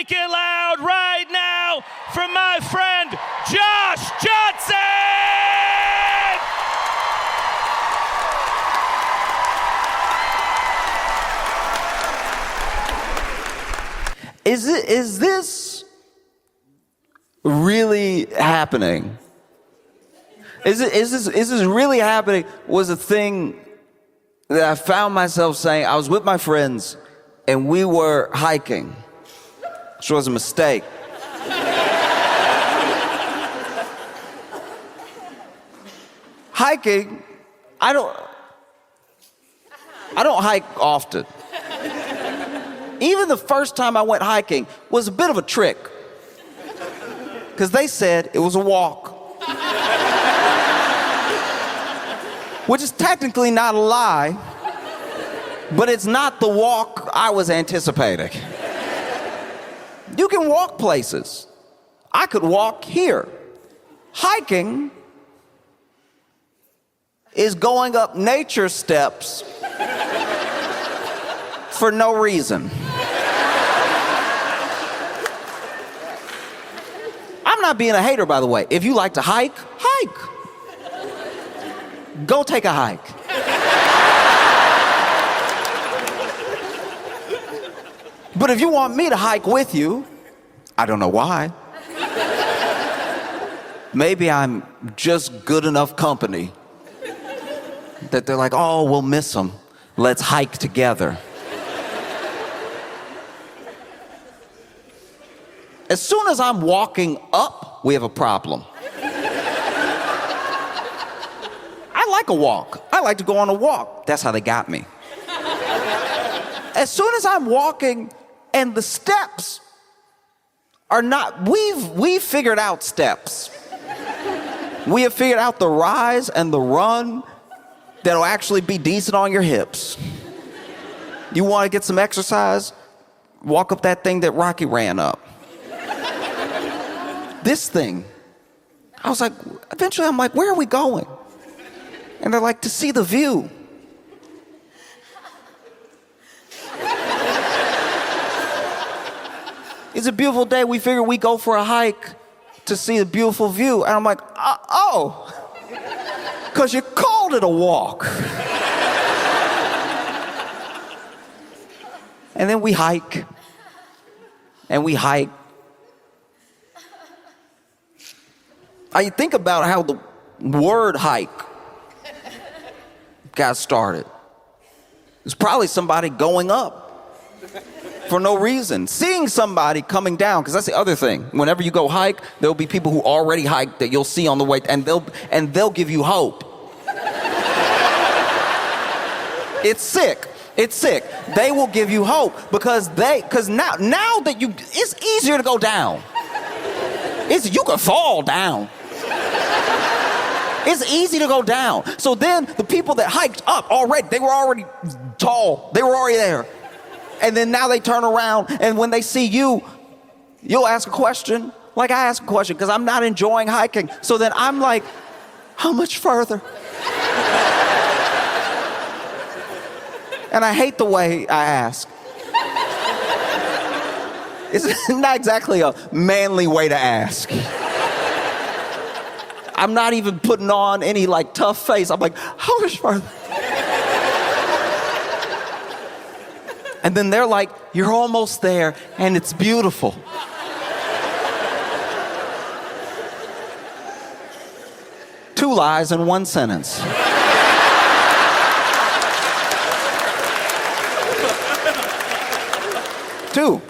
Make it loud right now for my friend Josh Johnson! Is this really happening? Is this really happening? Was a thing that I found myself saying. I was with my friends and we were hiking, which was a mistake. Hiking, I don't hike often. Even the first time I went hiking was a bit of a trick, because they said it was a walk. Which is technically not a lie, but it's not the walk I was anticipating. You can walk places. I could walk here. Hiking is going up nature steps for no reason. I'm not being a hater, by the way. If you like to hike, hike. Go take a hike. But if you want me to hike with you, I don't know why. Maybe I'm just good enough company that they're like, oh, we'll miss them. Let's hike together. As soon as I'm walking up, we have a problem. I like a walk. I like to go on a walk. That's how they got me. As soon as I'm walking and the steps are not, we've figured out steps. We have figured out the rise and the run that'll actually be decent on your hips. You want to get some exercise? Walk up that thing that Rocky ran up. This thing, I was like, eventually I'm like, where are we going? And they're like, to see the view. It's a beautiful day. We figure we go for a hike to see a beautiful view. And I'm like, oh, because you called it a walk. And then we hike. And we hike. I think about how the word hike got started. It's probably somebody going up for no reason. Seeing somebody coming down, because that's the other thing. Whenever you go hike, there'll be people who already hiked that you'll see on the way, and they'll give you hope. It's sick. It's sick. They will give you hope because now that it's easier to go down. You can fall down. It's easy to go down. So then the people that hiked up already, they were already tall. They were already there. And then now they turn around, and when they see you, you'll ask a question. Like I ask a question because I'm not enjoying hiking. So then I'm like, how much further? And I hate the way I ask. It's not exactly a manly way to ask. I'm not even putting on any like tough face. I'm like, how much further? And then they're like, you're almost there and it's beautiful. Two lies in one sentence. Two.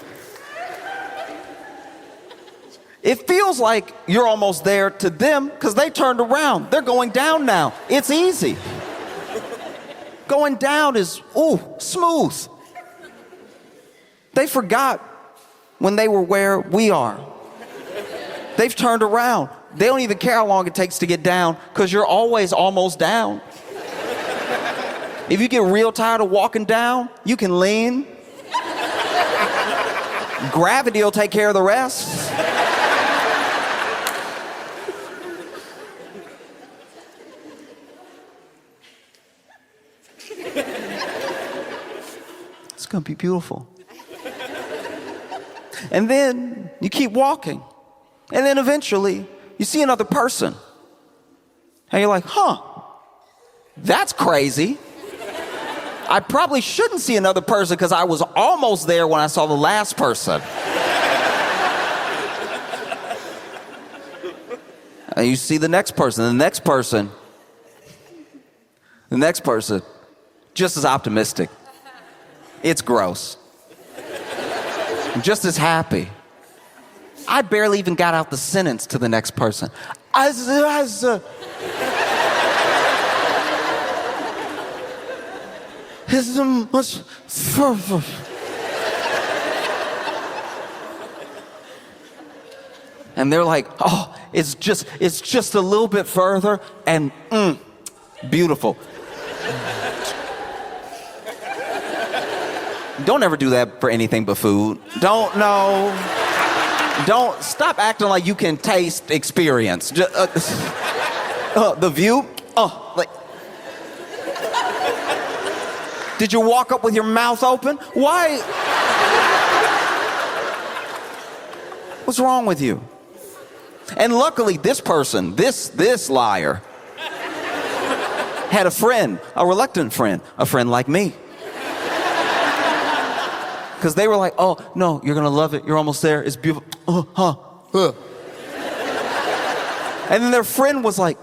It feels like you're almost there to them because they turned around. They're going down now. It's easy. Going down is, smooth. They forgot when they were where we are. They've turned around. They don't even care how long it takes to get down because you're always almost down. If you get real tired of walking down, you can lean. Gravity will take care of the rest. It's gonna be beautiful. And then you keep walking. And then eventually you see another person. And you're like, huh, that's crazy. I probably shouldn't see another person because I was almost there when I saw the last person. And you see the next person, the next person, just as optimistic. It's gross. Just as happy. I barely even got out the sentence to the next person. It's much further. And they're like, oh, it's just a little bit further, and beautiful. Don't ever do that for anything but food. Don't stop acting like you can taste experience. The view, like. Did you walk up with your mouth open? Why? What's wrong with you? And luckily, this person, this liar, had a friend, a reluctant friend, a friend like me. Because they were like, oh, no, you're going to love it. You're almost there. It's beautiful. And then their friend was like,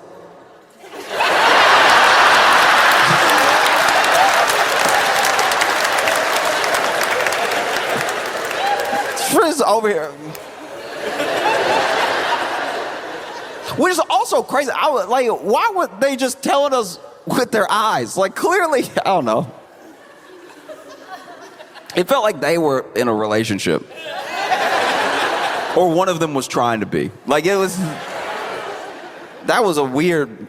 friends over here. Which is also crazy. I was like, why would they just telling us with their eyes? Like, clearly, I don't know. It felt like they were in a relationship. Or one of them was trying to be. Like, that was a weird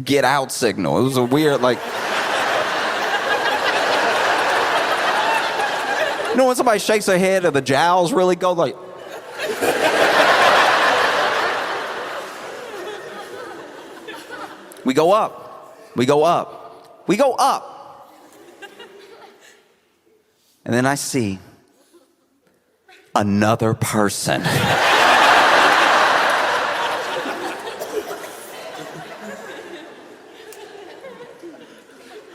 get out signal. It was a weird, like. You know when somebody shakes their head and the jowls really go like. We go up. We go up. We go up. And then I see another person.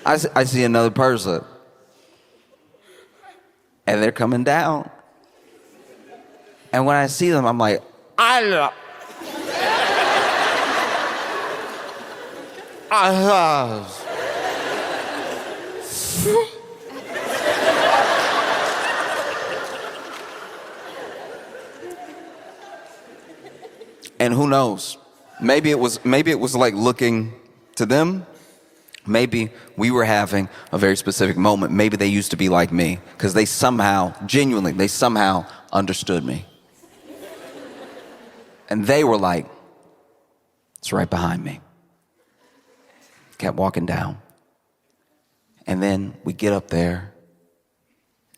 I see another person. And they're coming down. And when I see them, I'm like, I love. And who knows? Maybe it was like looking to them. Maybe we were having a very specific moment. Maybe they used to be like me because they somehow, genuinely, they somehow understood me. And they were like, it's right behind me. Kept walking down. And then we get up there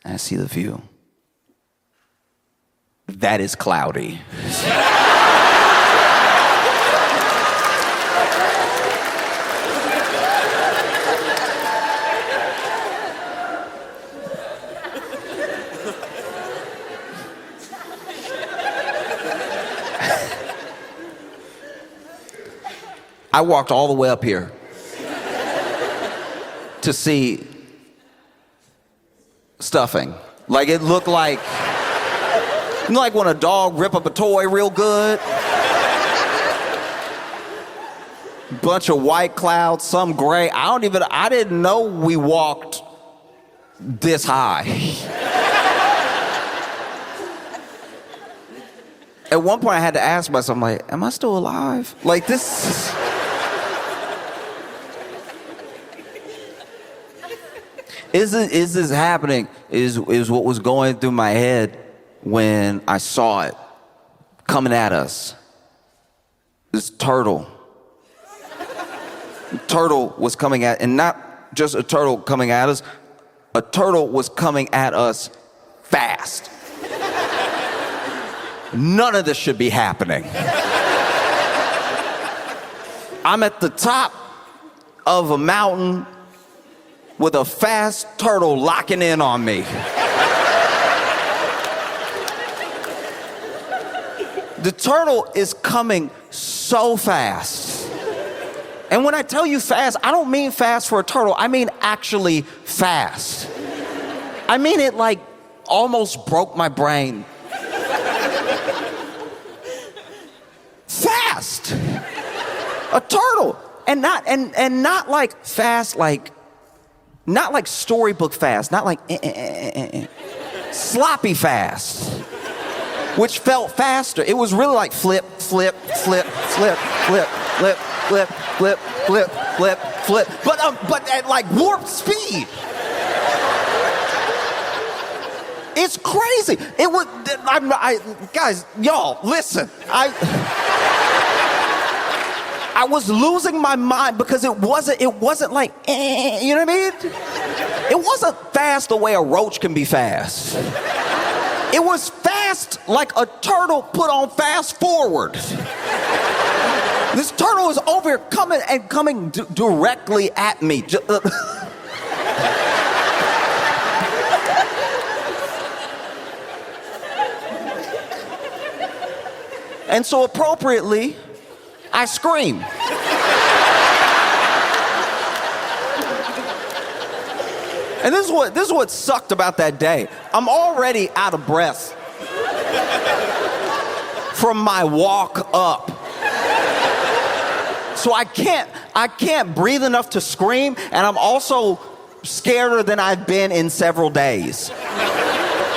and I see the view. That is cloudy. I walked all the way up here to see stuffing. Like it looked like, you know, like when a dog rip up a toy real good. Bunch of white clouds, some gray. I didn't know we walked this high. At one point I had to ask myself, I'm like, am I still alive? Like this. Is this happening? Is what was going through my head when I saw it coming at us. This turtle. The turtle was coming at, and not just a turtle coming at us, a turtle was coming at us fast. None of this should be happening. I'm at the top of a mountain with a fast turtle locking in on me. The turtle is coming so fast. And when I tell you fast, I don't mean fast for a turtle. I mean actually fast. I mean it like almost broke my brain. Fast. A turtle. And not like fast, like, not like storybook fast, not like sloppy fast, which felt faster. It was really like flip, flip, flip, flip, flip, flip, flip, flip, flip, flip, flip, but at like warp speed. It's crazy. It was, guys, y'all, listen. I was losing my mind because it wasn't like, you know what I mean? It wasn't fast the way a roach can be fast. It was fast like a turtle put on fast forward. This turtle is over here coming directly at me. And so appropriately, I scream. And this is what sucked about that day. I'm already out of breath from my walk up. So I can't breathe enough to scream, and I'm also scareder than I've been in several days.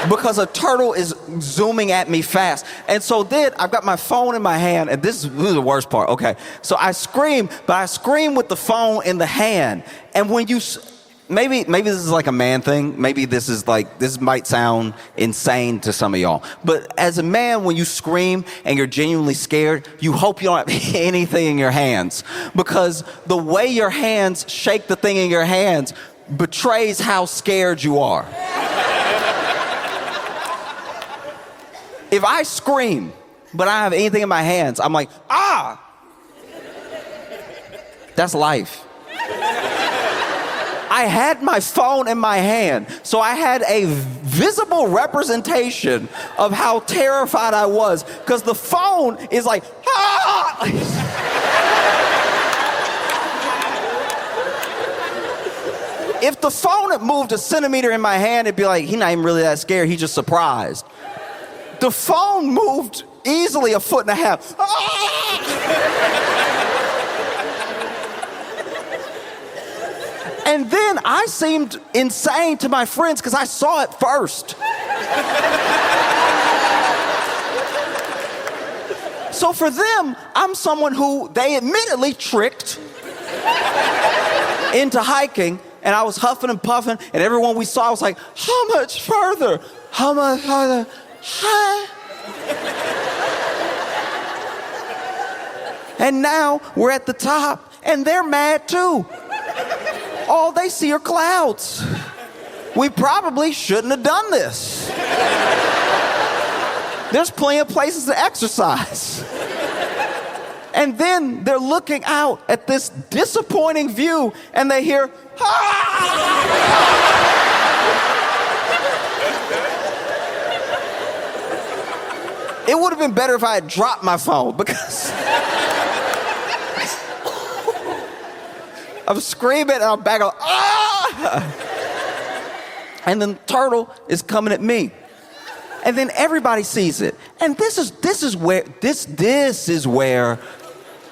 Because a turtle is zooming at me fast. And so then I've got my phone in my hand, and this is the worst part, okay. So I scream, but I scream with the phone in the hand. And when you, maybe this is like a man thing. Maybe this might sound insane to some of y'all. But as a man, when you scream and you're genuinely scared, you hope you don't have anything in your hands. Because the way your hands shake the thing in your hands betrays how scared you are. If I scream, but I don't have anything in my hands, I'm like, ah! That's life. I had my phone in my hand, so I had a visible representation of how terrified I was, because the phone is like, ah! If the phone had moved a centimeter in my hand, it'd be like, he's not even really that scared, he's just surprised. The phone moved easily a foot and a half. And then I seemed insane to my friends because I saw it first. So for them, I'm someone who they admittedly tricked into hiking, and I was huffing and puffing, and everyone we saw was like, how much further? How much further? And now we're at the top, and they're mad too. All they see are clouds. We probably shouldn't have done this. There's plenty of places to exercise. And then they're looking out at this disappointing view, and they hear, ah! It would have been better if I had dropped my phone, because I'm screaming and I'm back on, ah! And then the turtle is coming at me. And then everybody sees it. And this is where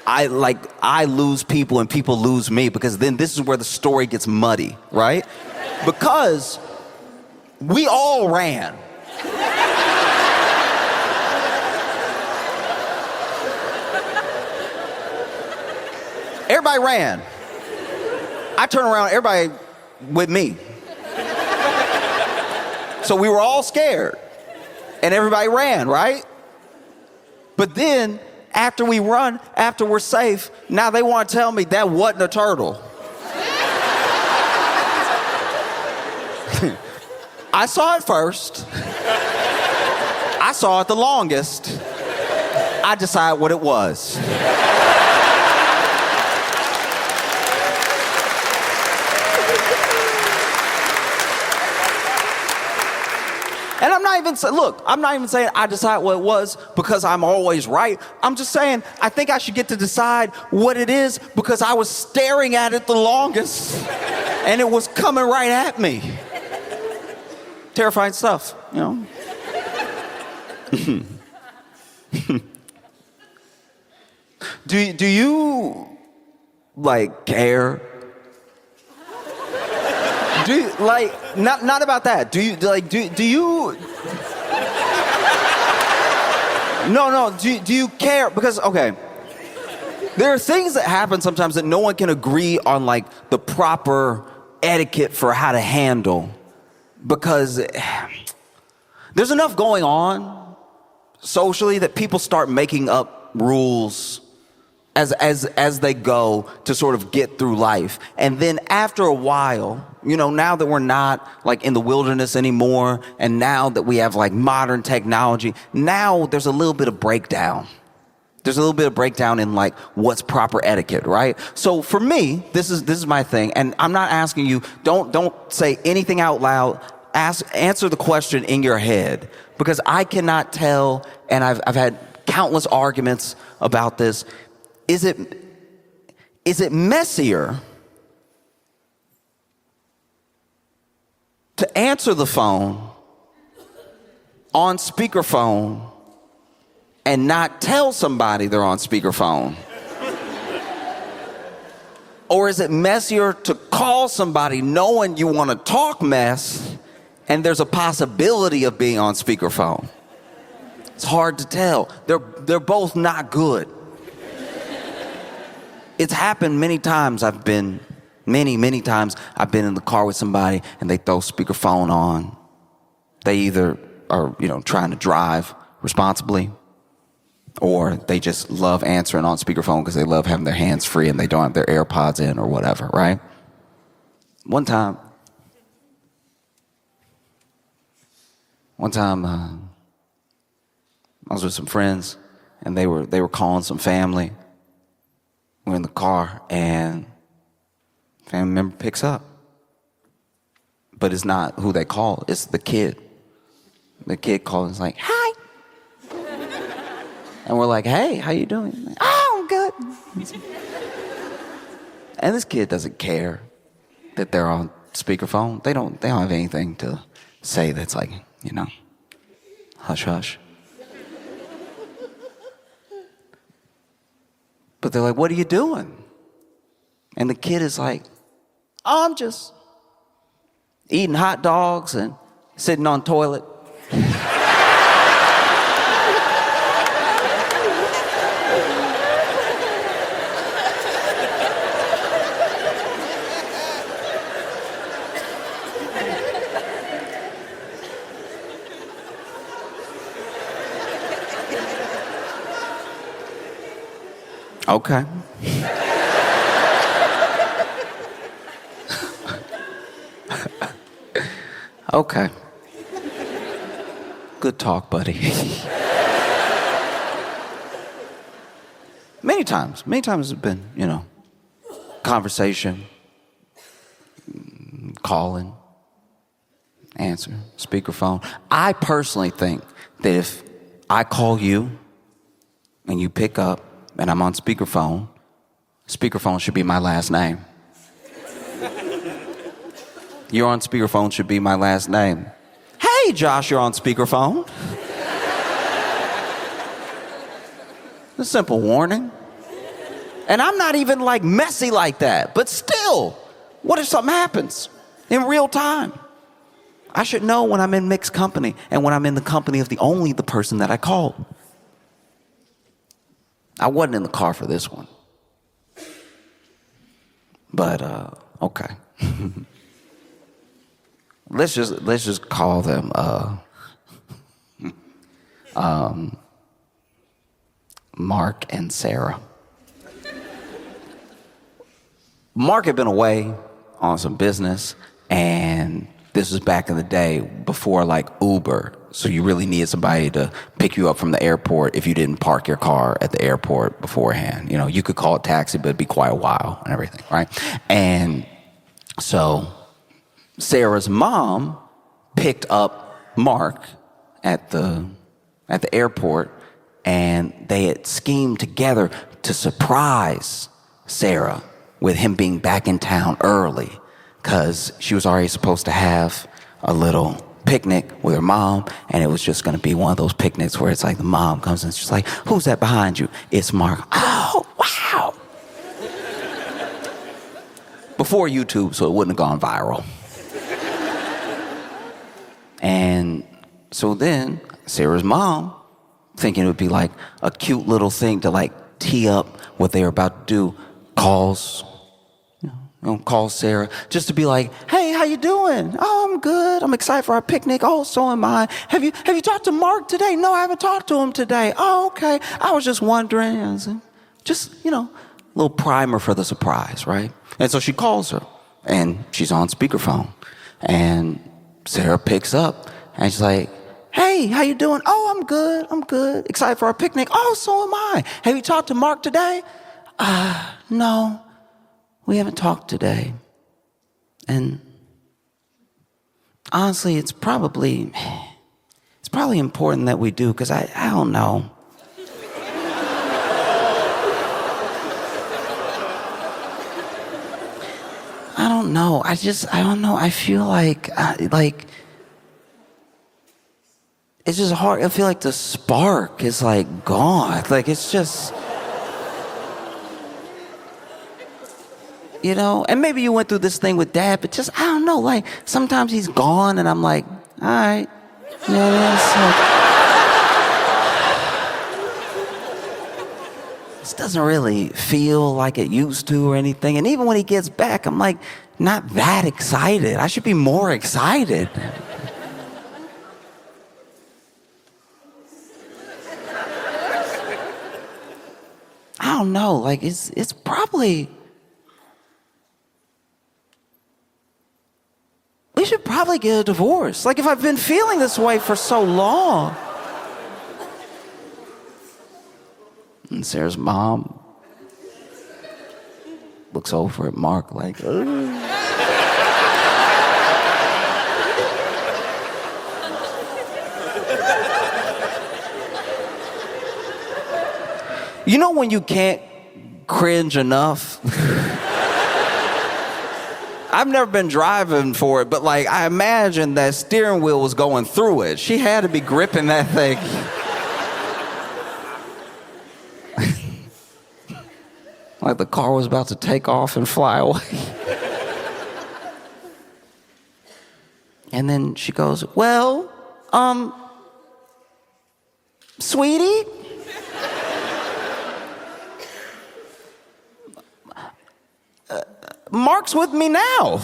I lose people and people lose me, because then this is where the story gets muddy, right? Because we all ran. Everybody ran. I turned around, everybody with me. So we were all scared. And everybody ran, right? But then, after we run, after we're safe, now they want to tell me that wasn't a turtle. I saw it first. I saw it the longest. I decided what it was. And I'm not even saying I decide what it was because I'm always right. I'm just saying I think I should get to decide what it is because I was staring at it the longest and it was coming right at me. Terrifying stuff, you know? Do you like care? Do you, like not about that. Do you like do you No, do you care? Because okay, there are things that happen sometimes that no one can agree on like the proper etiquette for how to handle because there's enough going on socially that people start making up rules as they go to sort of get through life. And then after a while, you know, now that we're not like in the wilderness anymore, and now that we have like modern technology, now there's a little bit of breakdown. There's a little bit of breakdown in like what's proper etiquette, right? So for me, this is my thing, and I'm not asking you, don't say anything out loud. Answer the question in your head, because I cannot tell, and I've had countless arguments about this. Is it messier to answer the phone on speakerphone and not tell somebody they're on speakerphone? Or is it messier to call somebody knowing you want to talk mess and there's a possibility of being on speakerphone? It's hard to tell. They're both not good. It's happened many times. Many times I've been in the car with somebody and they throw speakerphone on. They either are, you know, trying to drive responsibly, or they just love answering on speakerphone because they love having their hands free and they don't have their AirPods in or whatever, right? One time, I was with some friends and they were calling some family. We're in the car and family member picks up. But it's not who they call, it's the kid. The kid calls and is like, hi. And we're like, hey, how you doing? Like, oh, I'm good. And this kid doesn't care that they're on speakerphone. They don't have anything to say that's like, you know, hush hush. But they're like, what are you doing? And the kid is like, oh, I'm just eating hot dogs and sitting on toilet. Okay. Okay. Good talk, buddy. Many times it's been, you know, conversation, calling, answer, speakerphone. I personally think that if I call you and you pick up and I'm on speakerphone, speakerphone should be my last name. You're on speakerphone should be my last name. Hey, Josh, you're on speakerphone. A simple warning. And I'm not even like messy like that, but still, what if something happens in real time? I should know when I'm in mixed company and when I'm in the company of the person that I called. I wasn't in the car for this one. But, okay. Let's just call them, Mark and Sarah. Mark had been away on some business, and this was back in the day before like Uber. So you really needed somebody to pick you up from the airport if you didn't park your car at the airport beforehand. You know, you could call a taxi, but it'd be quite a while and everything, right? And so Sarah's mom picked up Mark at the airport, and they had schemed together to surprise Sarah with him being back in town early, because she was already supposed to have a little picnic with her mom, and it was just going to be one of those picnics where it's like the mom comes and she's like, "Who's that behind you?" "It's Mark." "Oh, wow." Before YouTube, so it wouldn't have gone viral. And so then Sarah's mom, thinking it would be like a cute little thing to like tee up what they were about to do, calls Sarah just to be like, "Hey, how you doing?" "Oh, I'm good. I'm excited for our picnic." "Oh, so am I. Have you talked to Mark today?" "No, I haven't talked to him today." "Oh, okay. I was just wondering." Just, a little primer for the surprise, right? And so she calls her, and she's on speakerphone, and Sarah picks up, and she's like, "Hey, how you doing?" "Oh, I'm good. I'm good. Excited for our picnic." "Oh, so am I. Have you talked to Mark today?" "No. We haven't talked today. And honestly, it's probably important that we do, because I don't know." I don't know. I don't know. I feel like it's just hard. I feel like the spark is like gone. Like it's just, and maybe you went through this thing with Dad, but just, I don't know, like sometimes he's gone and I'm like, all right. This doesn't really feel like it used to or anything. And even when he gets back, I'm like, not that excited. I should be more excited. I don't know, like it's probably, we should probably get a divorce. Like if I've been feeling this way for so long. And Sarah's mom looks over at Mark like, "Ugh." You know when you can't cringe enough? I've never been driving for it, but like I imagine that steering wheel was going through it. She had to be gripping that thing. Like the car was about to take off and fly away. And then she goes, "Well, sweetie, Mark's with me now."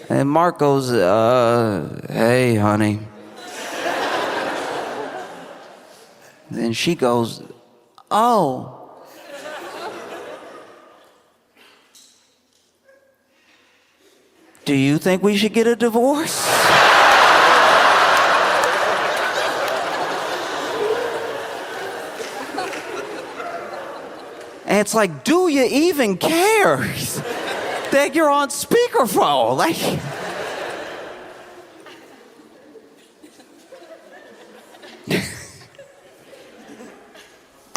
And Mark goes, "Hey, honey." Then she goes, "Oh. Do you think we should get a divorce?" And it's like, do you even care that you're on speakerphone? Like,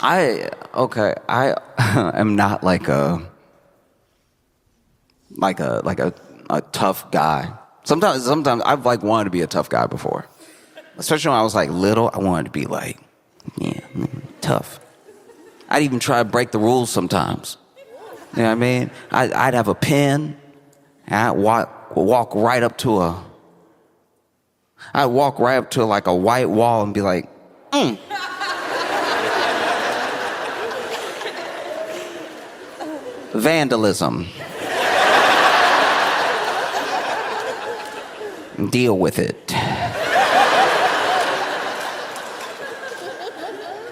I am not like a tough guy. Sometimes I've like wanted to be a tough guy before. Especially when I was like little, I wanted to be like, tough. I'd even try to break the rules sometimes. You know what I mean? I'd have a pen, and I'd walk right up to like a white wall and be like, Vandalism. Deal with it.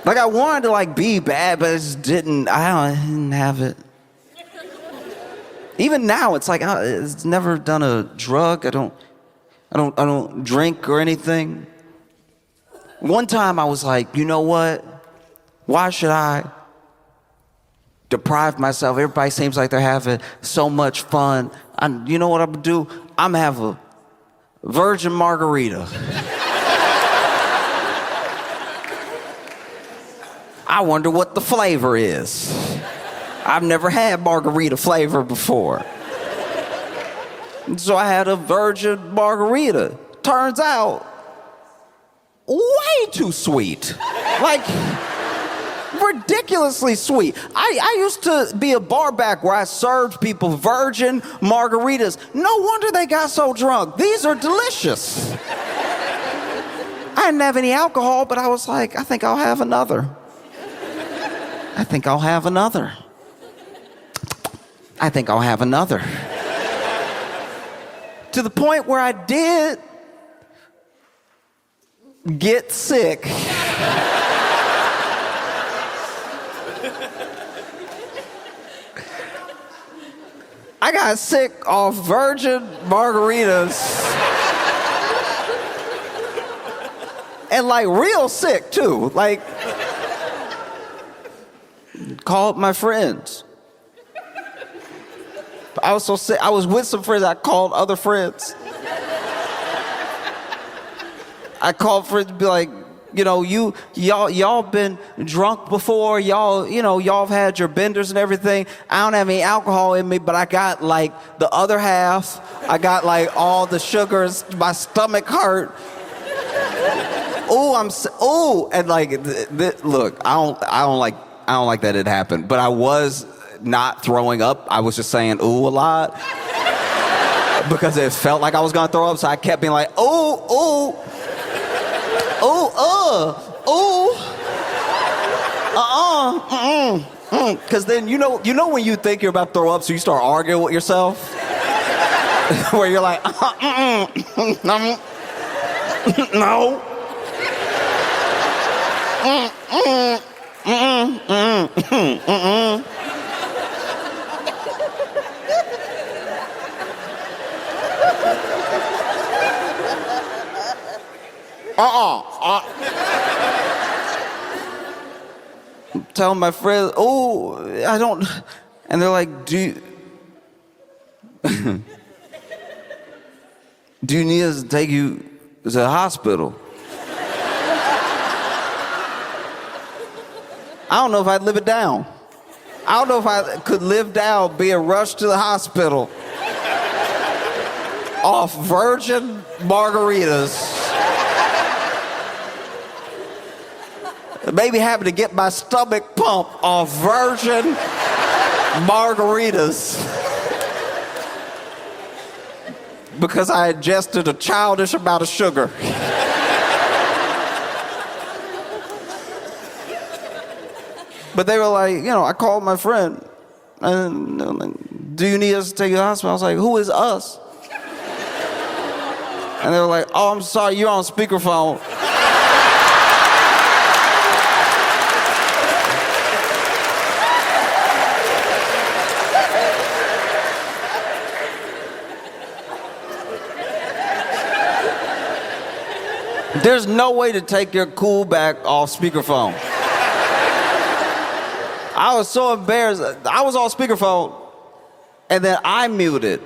Like I wanted to like be bad, but I just didn't. I didn't have it. Even now, it's like it's never done a drug. I don't drink or anything. One time I was like, you know what? Why should I deprive myself? Everybody seems like they're having so much fun. You know what I'm gonna do? I'm gonna have virgin margarita. I wonder what the flavor is. I've never had margarita flavor before. So I had a virgin margarita. Turns out, way too sweet. Like, ridiculously sweet. I used to be a bar back where I served people virgin margaritas. No wonder they got so drunk. These are delicious. I didn't have any alcohol, but I was like, I think I'll have another. I think I'll have another. I think I'll have another. To the point where I did get sick. I got sick off virgin margaritas. And like real sick too. Like, called my friends. I was so sick. I was with some friends. I called other friends. I called friends to be like, you know, y'all been drunk before. Y'all have had your benders and everything. I don't have any alcohol in me, but I got like the other half. I got like all the sugars. My stomach hurt. And like, look, I don't like that it happened, but I was not throwing up. I was just saying ooh a lot because it felt like I was gonna throw up, so I kept being like ooh, because then you know when you think you're about to throw up, so you start arguing with yourself, where you're like no. I'm telling my friends, I don't, and they're like, do you need us to take you to the hospital? I don't know if I'd live it down. I don't know if I could live down being rushed to the hospital off virgin margaritas. Maybe having to get my stomach pumped off virgin margaritas because I ingested a childish amount of sugar. But they were like, I called my friend, and they were like, do you need us to take you to the hospital? I was like, who is us? And they were like, oh, I'm sorry, you're on speakerphone. There's no way to take your cool back off speakerphone. I was so embarrassed. I was on speakerphone, and then I muted.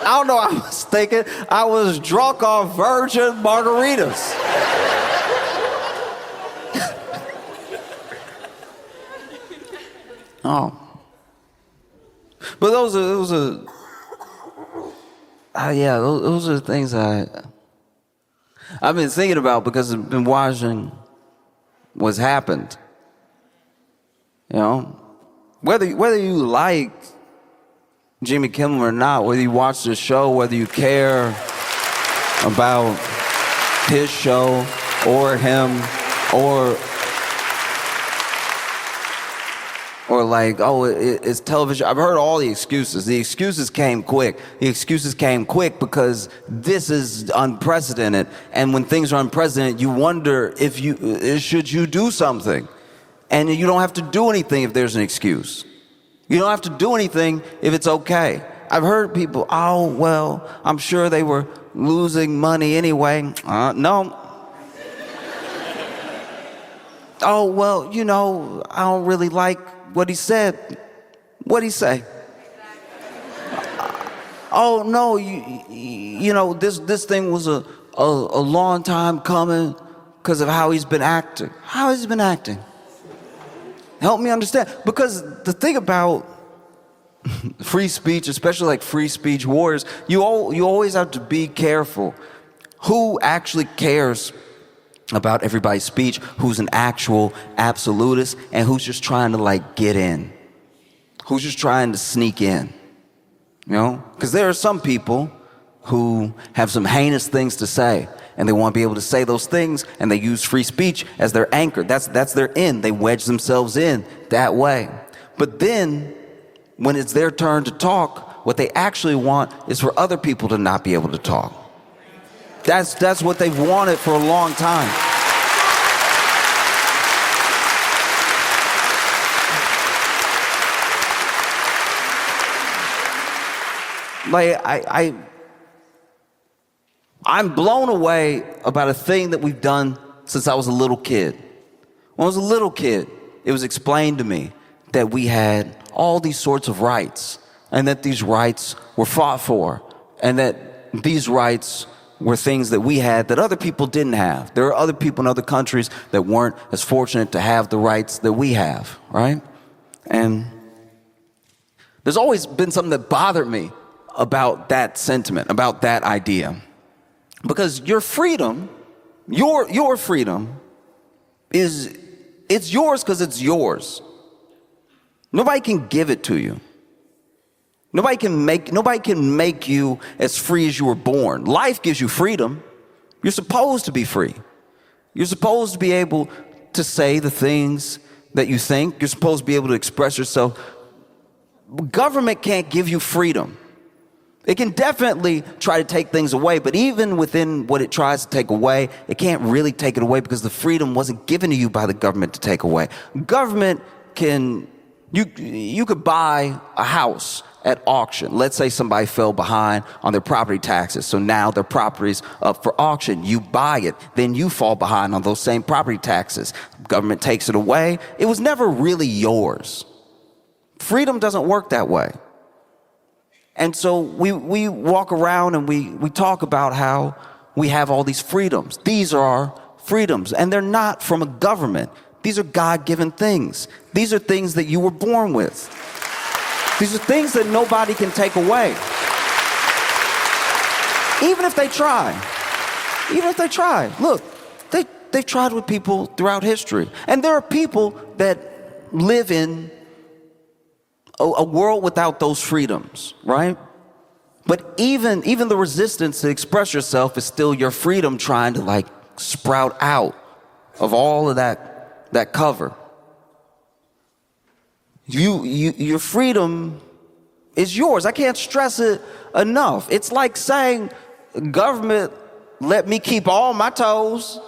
I don't know what I was thinking. I was drunk off virgin margaritas. Oh. But those are things I've been thinking about because I've been watching what's happened. Whether you like Jimmy Kimmel or not, whether you watch the show, whether you care about his show or him, or like, it's television. I've heard all the excuses. The excuses came quick. The excuses came quick because this is unprecedented. And when things are unprecedented, you wonder should you do something? And you don't have to do anything if there's an excuse. You don't have to do anything if it's okay. I've heard people, I'm sure they were losing money anyway. No. I don't really like what he said. What'd he say? Oh no, you know, this thing was a long time coming because of how he's been acting. How has he been acting? Help me understand. Because the thing about free speech, especially like free speech warriors, you always have to be careful. Who actually cares about everybody's speech? Who's an actual absolutist, and who's just trying to like get in? Who's just trying to sneak in? You know? Because there are some people who have some heinous things to say, and they want to be able to say those things, and they use free speech as their anchor. That's their in. They wedge themselves in that way. But then, when it's their turn to talk, what they actually want is for other people to not be able to talk. That's what they've wanted for a long time. Like I'm blown away about a thing that we've done since I was a little kid. When I was a little kid, it was explained to me that we had all these sorts of rights, and that these rights were fought for, and that these rights were things that we had that other people didn't have. There are other people in other countries that weren't as fortunate to have the rights that we have, right? And there's always been something that bothered me about that sentiment, about that idea. Because your freedom, your freedom it's yours because it's yours. Nobody can give it to you. Nobody can make you as free as you were born. Life gives you freedom. You're supposed to be free. You're supposed to be able to say the things that you think. You're supposed to be able to express yourself. Government can't give you freedom. It can definitely try to take things away, but even within what it tries to take away, it can't really take it away because the freedom wasn't given to you by the government to take away. Government can, you could buy a house at auction. Let's say somebody fell behind on their property taxes, so now their property's up for auction. You buy it, then you fall behind on those same property taxes. Government takes it away. It was never really yours. Freedom doesn't work that way. And so we walk around and we talk about how we have all these freedoms. These are our freedoms, and they're not from a government. These are God-given things. These are things that you were born with. These are things that nobody can take away. Even if they try. Even if they try. Look, they've tried with people throughout history. And there are people that live in a world without those freedoms, right? But even the resistance to express yourself is still your freedom trying to like sprout out of all of that cover. Your freedom is yours. I can't stress it enough. It's like saying, government, let me keep all my toes.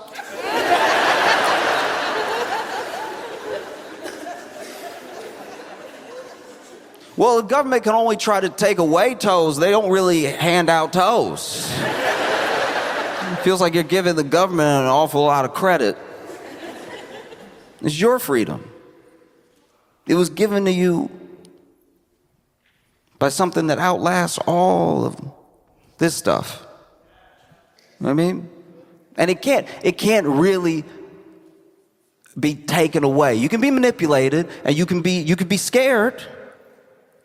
Well, the government can only try to take away toes. They don't really hand out toes. It feels like you're giving the government an awful lot of credit. It's your freedom. It was given to you by something that outlasts all of this stuff. You know what I mean? And it can't really be taken away. You can be manipulated, and you can be scared.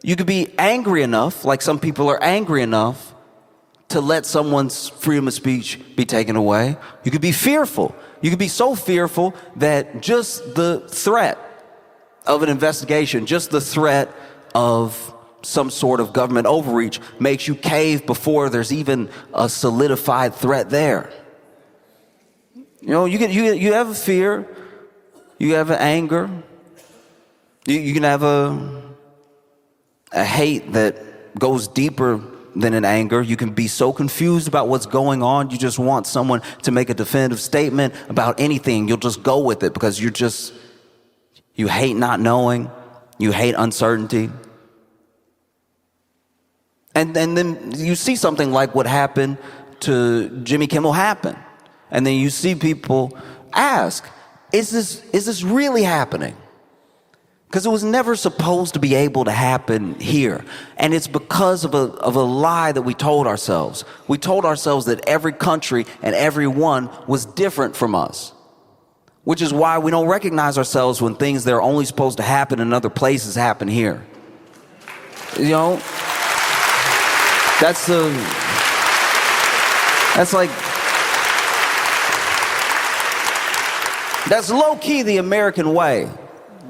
You could be angry enough, like some people are angry enough, to let someone's freedom of speech be taken away. You could be fearful. You could be so fearful that just the threat of an investigation, just the threat of some sort of government overreach makes you cave before there's even a solidified threat there. You know, you have a fear, you have an anger, you can have a hate that goes deeper than an anger. You can be so confused about what's going on, you just want someone to make a definitive statement about anything. You'll just go with it because you hate not knowing, you hate uncertainty. And then you see something like what happened to Jimmy Kimmel happen. And then you see people ask, is this really happening? Because it was never supposed to be able to happen here. And it's because of a lie that we told ourselves. We told ourselves that every country and everyone was different from us. Which is why we don't recognize ourselves when things that are only supposed to happen in other places happen here. You know? That's low-key the American way.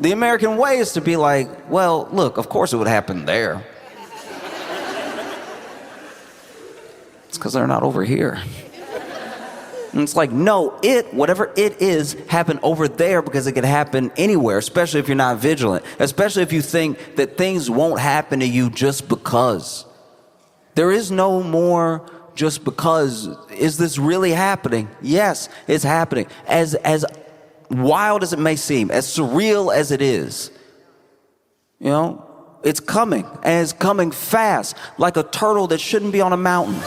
The American way is to be like, well, look, of course it would happen there. It's because they're not over here. And it's like, no, whatever it is, happened over there because it could happen anywhere, especially if you're not vigilant, especially if you think that things won't happen to you just because. There is no more just because. Is this really happening? Yes, it's happening. As wild as it may seem, as surreal as it is, you know, it's coming, and it's coming fast, like a turtle that shouldn't be on a mountain.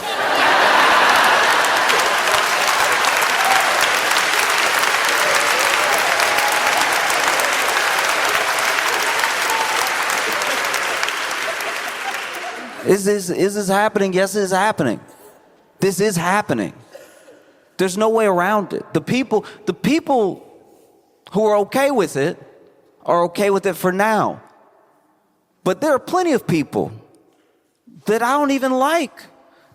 Is this happening? Yes, it is happening. This is happening. There's no way around it. The people who are okay with it are okay with it for now. But there are plenty of people that I don't even like,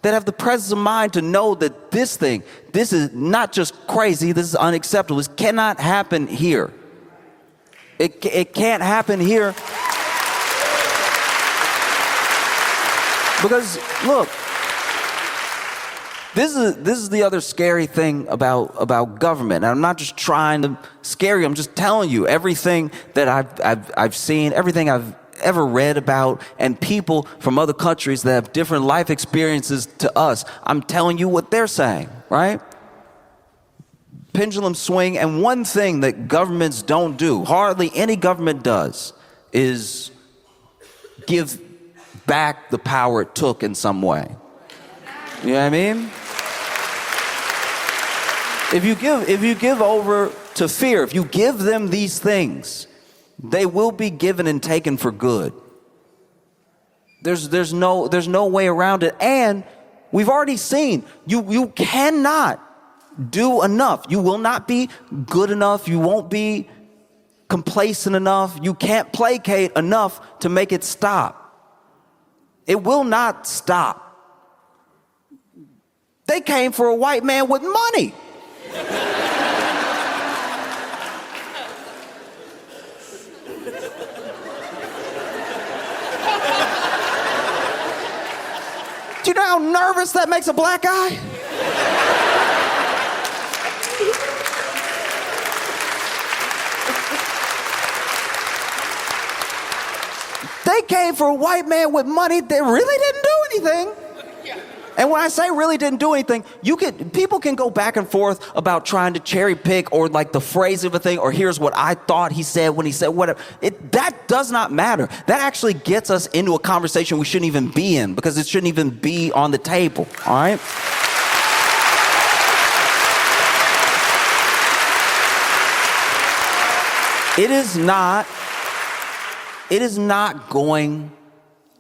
that have the presence of mind to know that this is not just crazy, this is unacceptable. This cannot happen here. It can't happen here. Because, look, this is the other scary thing about government. And I'm not just trying to scare you. I'm just telling you everything that I've seen, everything I've ever read about, and people from other countries that have different life experiences to us. I'm telling you what they're saying, right? Pendulum swing. And one thing that governments don't do, hardly any government does, is give back the power it took in some way. You know what I mean? If you give over to fear, if you give them these things, they will be given and taken for good. There's no way around it. And we've already seen you cannot do enough. You will not be good enough. You won't be complacent enough. You can't placate enough to make it stop. It will not stop. They came for a white man with money. Do you know how nervous that makes a black guy? They came for a white man with money that really didn't do anything. And when I say really didn't do anything, people can go back and forth about trying to cherry pick or like the phrase of a thing, or here's what I thought he said when he said whatever. That does not matter. That actually gets us into a conversation we shouldn't even be in, because it shouldn't even be on the table, all right? It is not going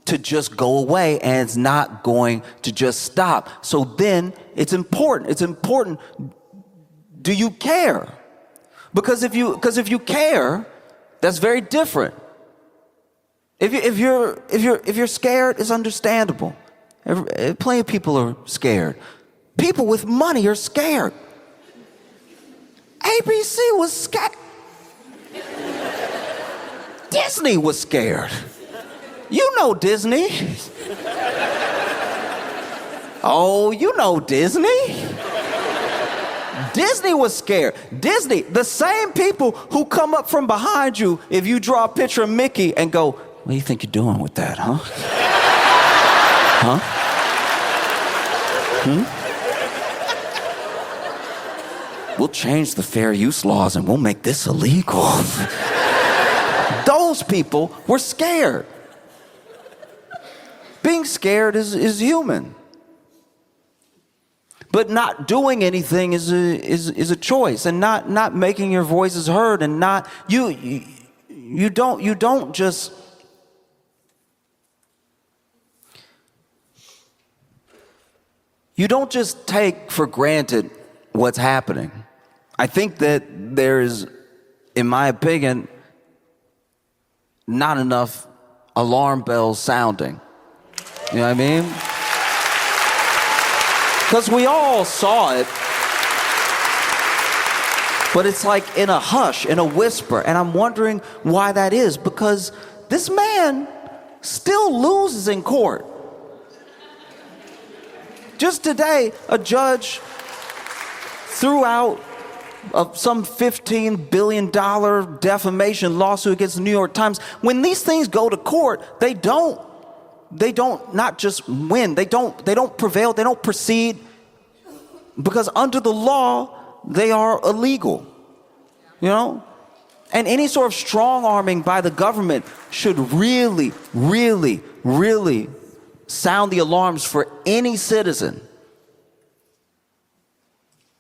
to just go away, and it's not going to just stop. So then it's important. Do you care? Because if you care, that's very different. If you're scared, it's understandable. Plenty of people are scared. People with money are scared. ABC was scared. Disney was scared. You know Disney. Oh, you know Disney. Disney was scared. Disney, the same people who come up from behind you if you draw a picture of Mickey and go, what do you think you're doing with that, huh? Huh? We'll change the fair use laws and we'll make this illegal. Those people were scared. Being scared is human. But not doing anything is a choice, and not making your voices heard, and not you you don't just take for granted what's happening. I think that there's, in my opinion, not enough alarm bells sounding. You know what I mean? Because we all saw it, but it's like in a hush, in a whisper, and I'm wondering why that is, because this man still loses in court. Just today, a judge threw out some $15 billion defamation lawsuit against the New York Times. When these things go to court, they don't not just win, they don't prevail, they don't proceed, because under the law, they are illegal, you know? And any sort of strong arming by the government should really, really, really sound the alarms for any citizen.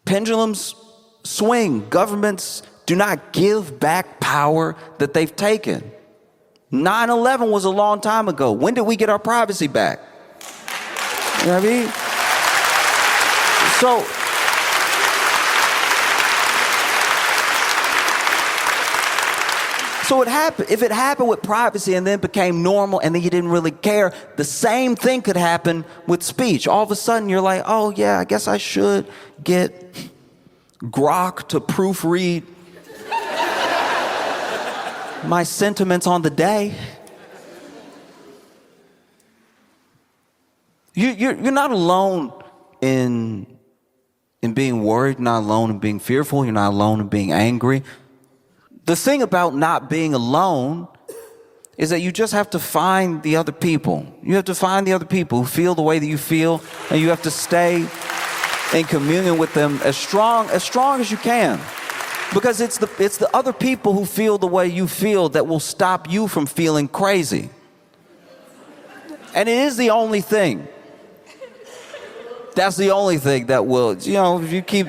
Pendulums swing. Governments do not give back power that they've taken. 9/11 was a long time ago. When did we get our privacy back? You know what I mean? So if it happened with privacy and then became normal and then you didn't really care, the same thing could happen with speech. All of a sudden you're like, oh yeah, I guess I should get Grok to proofread my sentiments on the day. You're not alone in being worried, you're not alone in being fearful, you're not alone in being angry. The thing about not being alone is that you just have to find the other people. You have to find the other people who feel the way that you feel, and you have to stay in communion with them as strong as you can. Because it's the other people who feel the way you feel that will stop you from feeling crazy. And it is the only thing. That's the only thing that will, you know, if you keep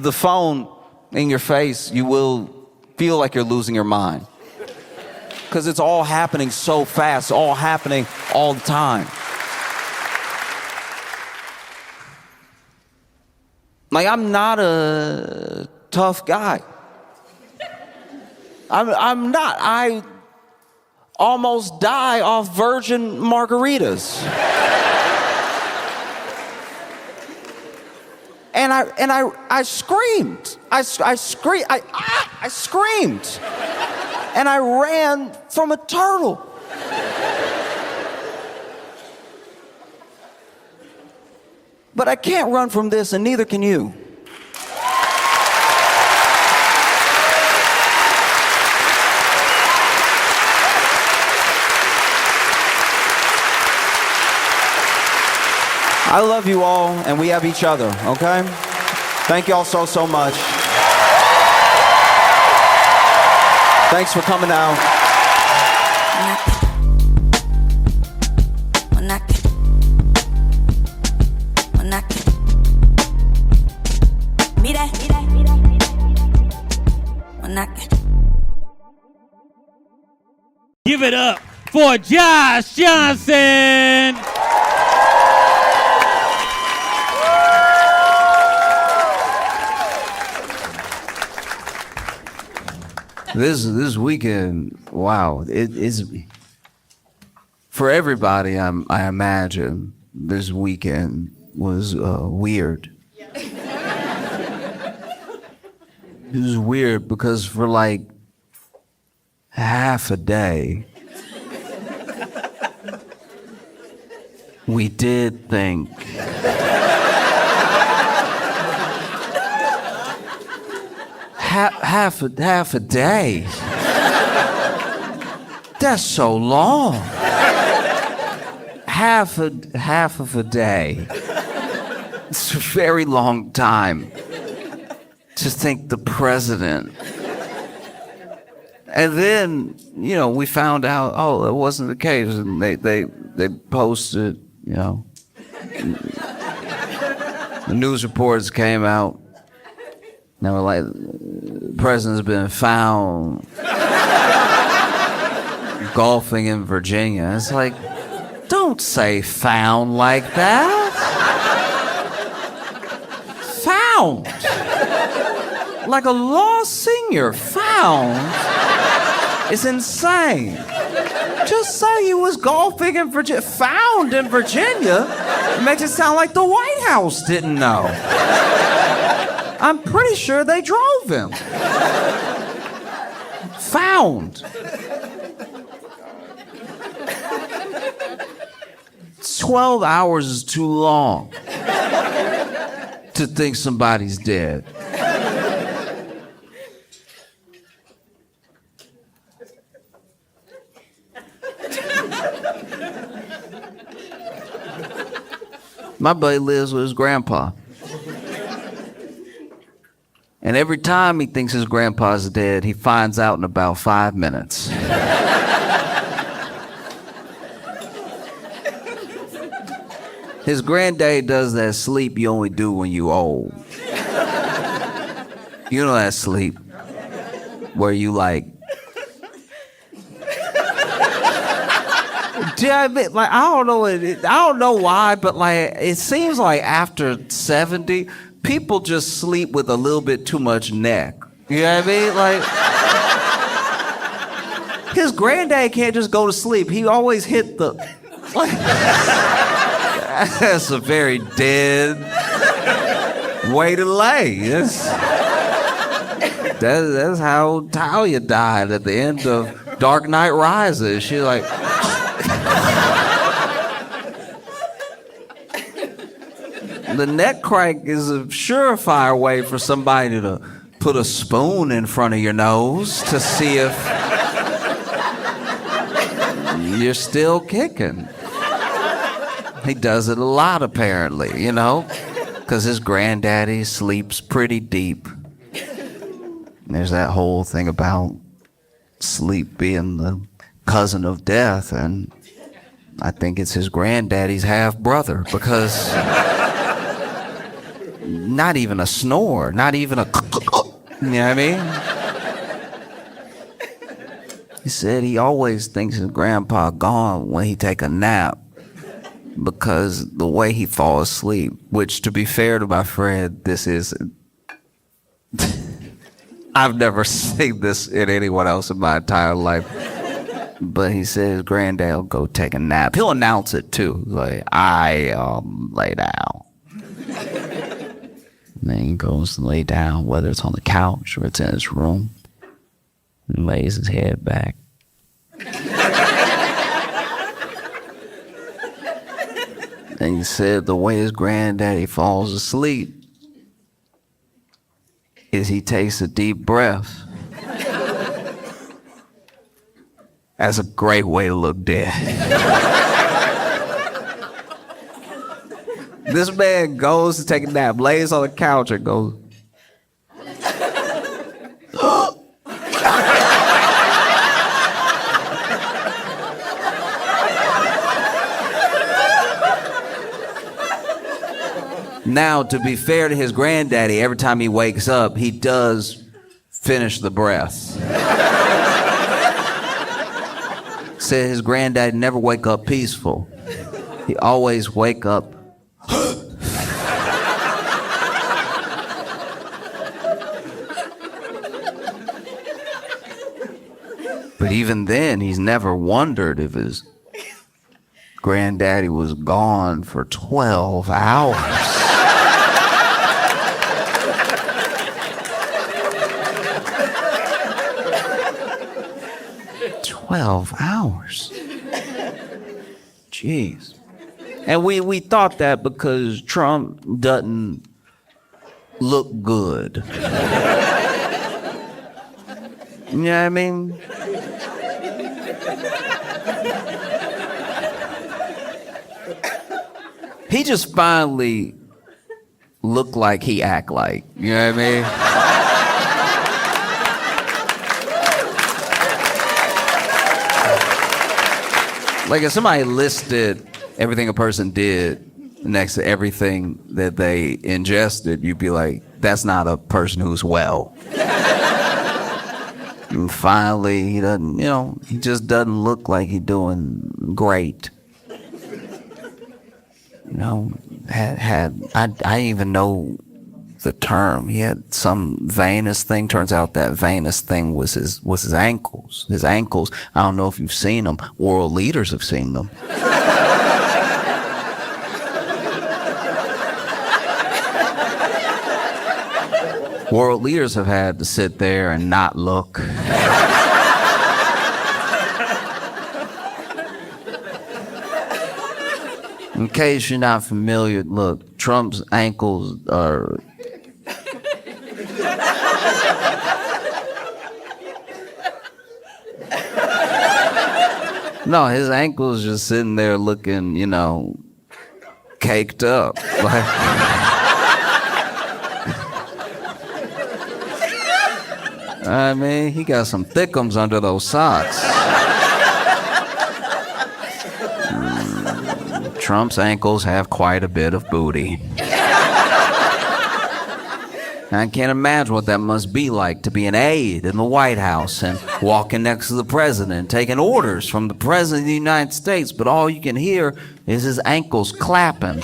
the phone in your face, you will feel like you're losing your mind. Because it's all happening so fast, all happening all the time. Like, I'm not a tough guy. I'm not. I almost die off virgin margaritas. And I screamed. I screamed. And I ran from a turtle. But I can't run from this, and neither can you. I love you all, and we have each other, okay? Thank you all so much. Thanks for coming out. Give it up for Josh Johnson. This weekend, wow, it is for everybody. I imagine this weekend was weird. It was weird because for like half a day, we did think half a day. That's so long. Half of a day. It's a very long time to think the president. And then, you know, we found out, oh, that wasn't the case. And they posted, you know, the news reports came out. And they were like, the president's been found. golfing in Virginia. It's like, don't say found like that. Found. Like a lost senior. Found. It's insane. Just say he was golfing in Virginia. Found in Virginia? It makes it sound like the White House didn't know. I'm pretty sure they drove him. Found. 12 hours is too long to think somebody's dead. My buddy lives with his grandpa. And every time he thinks his grandpa's dead, he finds out in about 5 minutes. His granddad does that sleep you only do when you old. You know that sleep where you like... I don't know why, but like it seems like after 70, people just sleep with a little bit too much neck. You know what I mean? Like his granddad can't just go to sleep. He always hit the like that's a very dead way to lay. That's how Talia died at the end of Dark Knight Rises. She's like the neck crank is a surefire way for somebody to put a spoon in front of your nose to see if you're still kicking. He does it a lot, apparently, you know, because his granddaddy sleeps pretty deep. There's that whole thing about sleep being the cousin of death, and I think it's his granddaddy's half brother, because not even a snore, not even a you know what I mean? He said he always thinks his grandpa gone when he take a nap because the way he falls asleep, which to be fair to my friend, this is I've never seen this in anyone else in my entire life. But he said his granddad will go take a nap. He'll announce it too, like, I lay down. And then he goes to lay down, whether it's on the couch or it's in his room, and lays his head back. And he said the way his granddaddy falls asleep is he takes a deep breath. That's a great way to look dead. This man goes to take a nap, lays on the couch and goes, Now, to be fair to his granddaddy, every time he wakes up, he does finish the breath. Said his granddad never wake up peaceful. He always wake up. But even then, he's never wondered if his granddaddy was gone for 12 hours. 12 hours. Jeez. And we thought that because Trump doesn't look good. You know what I mean? He just finally looked like he act like. You know what I mean? Like if somebody listed everything a person did next to everything that they ingested, you'd be like, that's not a person who's well. And finally, he doesn't, he just doesn't look like he's doing great. I didn't even know the term. He had some venous thing. Turns out that venous thing was his ankles. His ankles, I don't know if you've seen them. World leaders have seen them. World leaders have had to sit there and not look. In case you're not familiar, look, Trump's ankles are... No, his ankles just sitting there looking, caked up. I mean, he got some thickums under those socks. Trump's ankles have quite a bit of booty. I can't imagine what that must be like to be an aide in the White House and walking next to the president, taking orders from the president of the United States, but all you can hear is his ankles clapping.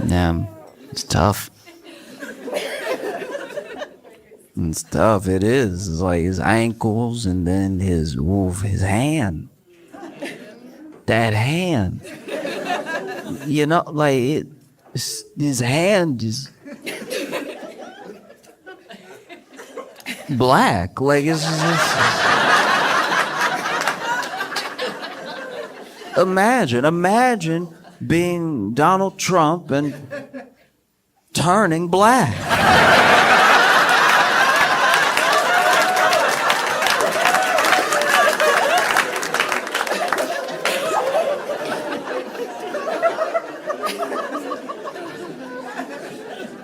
Yeah, it's tough. It's tough, it is. It's like his ankles and then his hand. That hand. His hand is black. Like, it's just... Imagine being Donald Trump and turning black.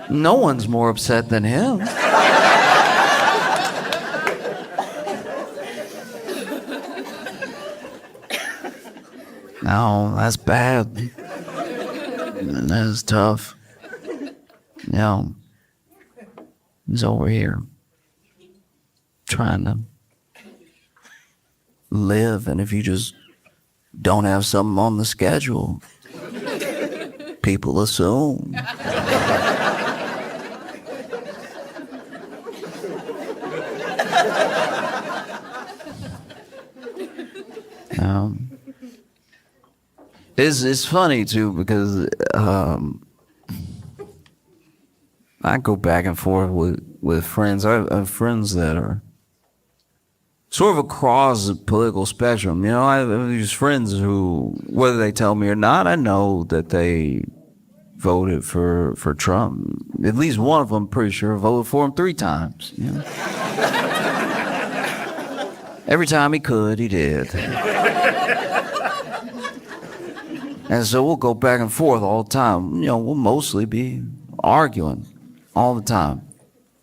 No one's more upset than him. No, that's bad. That's tough. He's over here trying to live, and if you just don't have something on the schedule, people assume. It's funny too because I go back and forth with friends. I have friends that are sort of across the political spectrum. I have these friends who, whether they tell me or not, I know that they voted for Trump. At least one of them, pretty sure, voted for him 3 times. Every time he could, he did. And so we'll go back and forth all the time. We'll mostly be arguing all the time.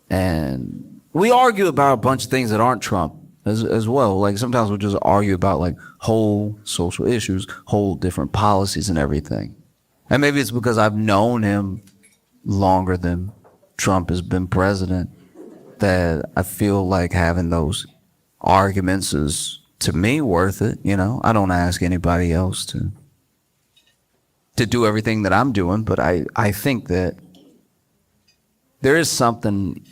And we argue about a bunch of things that aren't Trump as well. Like sometimes we'll just argue about like whole social issues, whole different policies and everything. And maybe it's because I've known him longer than Trump has been president that I feel like having those arguments is, to me, worth it. I don't ask anybody else to do everything that I'm doing, but I think that there is something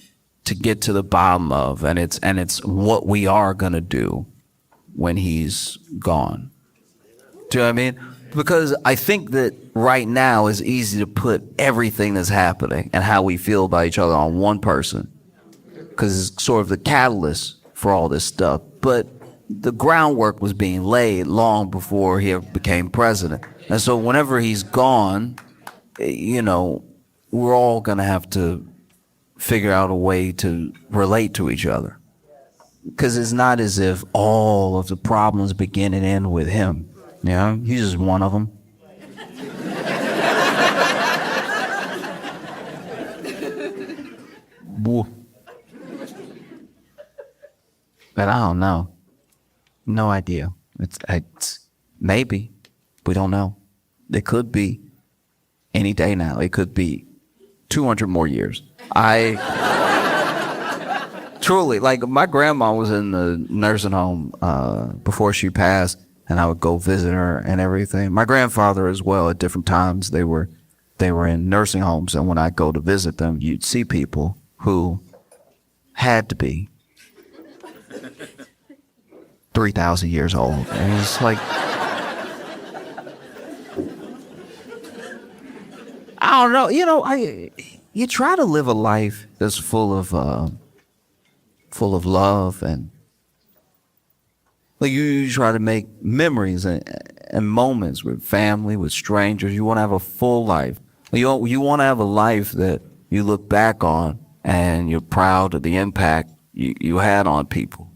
to get to the bottom of, and it's what we are gonna do when he's gone. Do you know what I mean? Because I think that right now it's easy to put everything that's happening and how we feel about each other on one person, because it's sort of the catalyst for all this stuff. But the groundwork was being laid long before he ever became president. And so whenever he's gone, we're all going to have to figure out a way to relate to each other. Because it's not as if all of the problems begin and end with him. He's just one of them. But I don't know. No idea. It's maybe. We don't know. It could be any day now. It could be 200 more years. Truly, like my grandma was in the nursing home before she passed, and I would go visit her and everything. My grandfather as well. At different times, they were in nursing homes, and when I go to visit them, you'd see people who had to be 3,000 years old, and it's like, I don't know. You try to live a life that's full of love, and like you try to make memories and moments with family, with strangers. You want to have a full life. You want to have a life that you look back on and you're proud of the impact you had on people,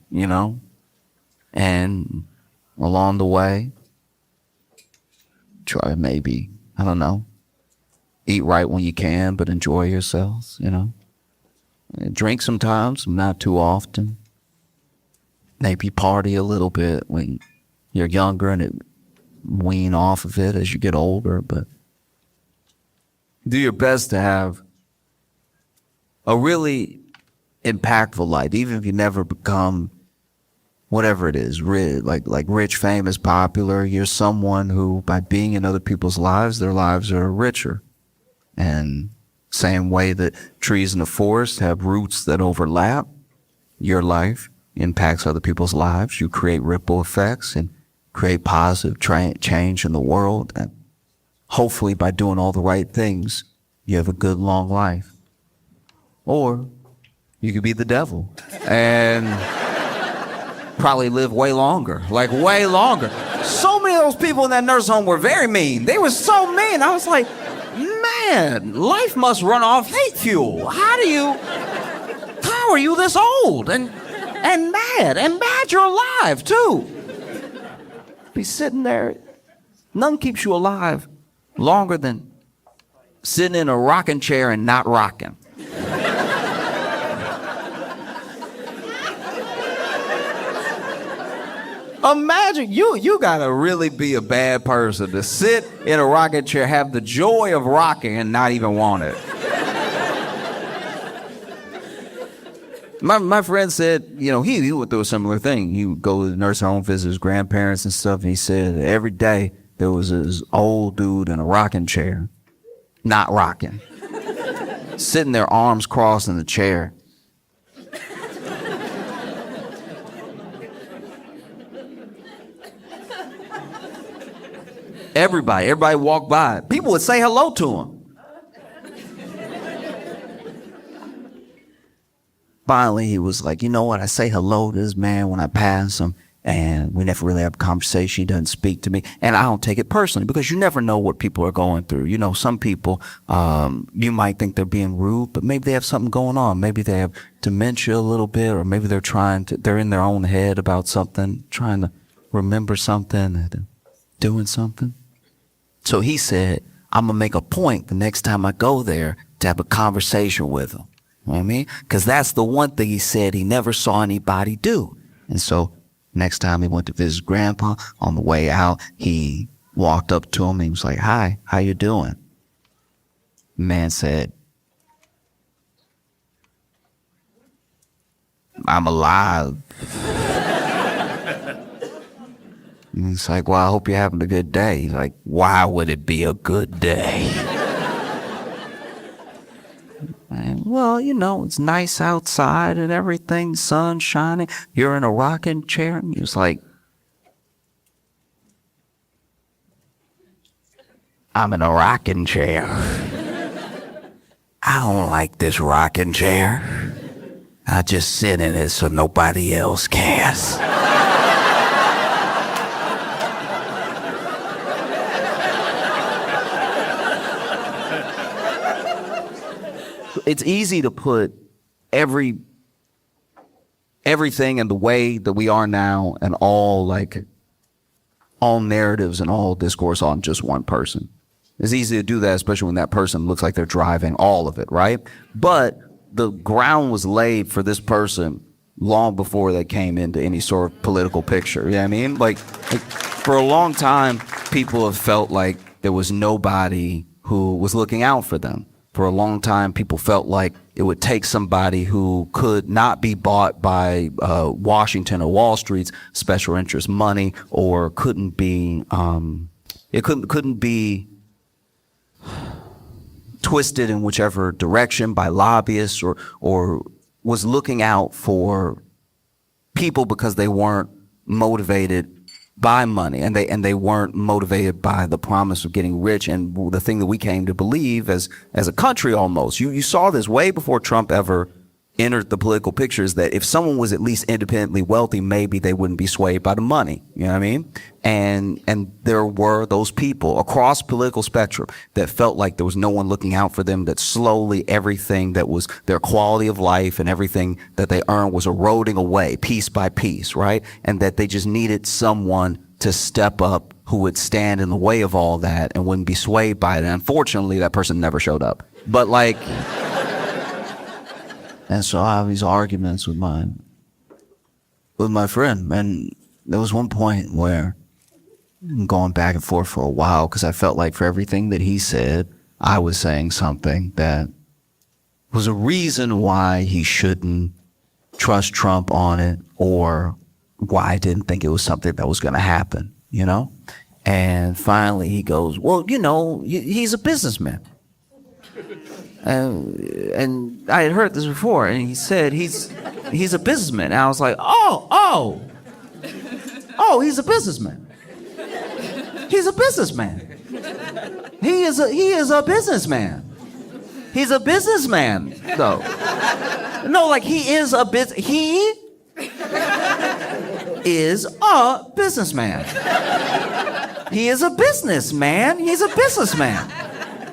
and along the way, try to maybe, I don't know, eat right when you can, but enjoy yourselves, Drink sometimes, not too often. Maybe party a little bit when you're younger and wean off of it as you get older, but do your best to have a really impactful life, even if you never become whatever it is, like rich, famous, popular. You're someone who, by being in other people's lives, their lives are richer. And same way that trees in the forest have roots that overlap, your life impacts other people's lives. You create ripple effects and create positive change in the world. And hopefully by doing all the right things, you have a good, long life. Or you could be the devil and probably live way longer, like way longer. So many of those people in that nursing home were very mean. They were so mean. I was like, man, life must run off hate fuel. How are you this old and mad you're alive too? Be sitting there, none keeps you alive longer than sitting in a rocking chair and not rocking. Imagine, you gotta really be a bad person to sit in a rocking chair, have the joy of rocking and not even want it. My friend said, he went through a similar thing. He would go to the nursing home, visit his grandparents and stuff, and he said every day there was this old dude in a rocking chair, not rocking, sitting there, arms crossed in the chair. Everybody walked by. People would say hello to him. Finally, he was like, you know what? I say hello to this man when I pass him, and we never really have a conversation. He doesn't speak to me. And I don't take it personally because you never know what people are going through. Some people, you might think they're being rude, but maybe they have something going on. Maybe they have dementia a little bit, or maybe they're in their own head about something, trying to remember something, doing something. So he said, I'm going to make a point the next time I go there to have a conversation with him. You know what I mean? Because that's the one thing he said he never saw anybody do. And so next time he went to visit his grandpa, on the way out, he walked up to him and he was like, hi, how you doing? The man said, I'm alive. And he's like, well, I hope you're having a good day. He's like, why would it be a good day? And, well, it's nice outside and everything, sun shining. You're in a rocking chair. And he was like, I'm in a rocking chair. I don't like this rocking chair. I just sit in it so nobody else cares. It's easy to put everything in the way that we are now and all narratives and all discourse on just one person. It's easy to do that, especially when that person looks like they're driving all of it, right? But the ground was laid for this person long before they came into any sort of political picture. You know what I mean? Like for a long time, people have felt like there was nobody who was looking out for them. For a long time, people felt like it would take somebody who could not be bought by Washington or Wall Street's special interest money, or couldn't be twisted in whichever direction by lobbyists, or was looking out for people because they weren't motivated by money, and they weren't motivated by the promise of getting rich, and the thing that we came to believe as a country almost. You saw this way before Trump ever entered the political pictures, that if someone was at least independently wealthy, maybe they wouldn't be swayed by the money. You know what I mean? And there were those people across political spectrum that felt like there was no one looking out for them, that slowly everything that was their quality of life and everything that they earned was eroding away piece by piece, right? And that they just needed someone to step up who would stand in the way of all that and wouldn't be swayed by it. And unfortunately, that person never showed up. But like... And so I have these arguments with my friend, and there was one point where I'm going back and forth for a while, because I felt like for everything that he said, I was saying something that was a reason why he shouldn't trust Trump on it, or why I didn't think it was something that was going to happen, you know? And finally he goes, well, you know, he's a businessman. And I had heard this before, and he said he's a businessman. And I was like, oh, he's a businessman. He's a businessman. He is a businessman. He's a businessman, though. No, like he is a businessman. He is a businessman. He is a businessman. He's a businessman.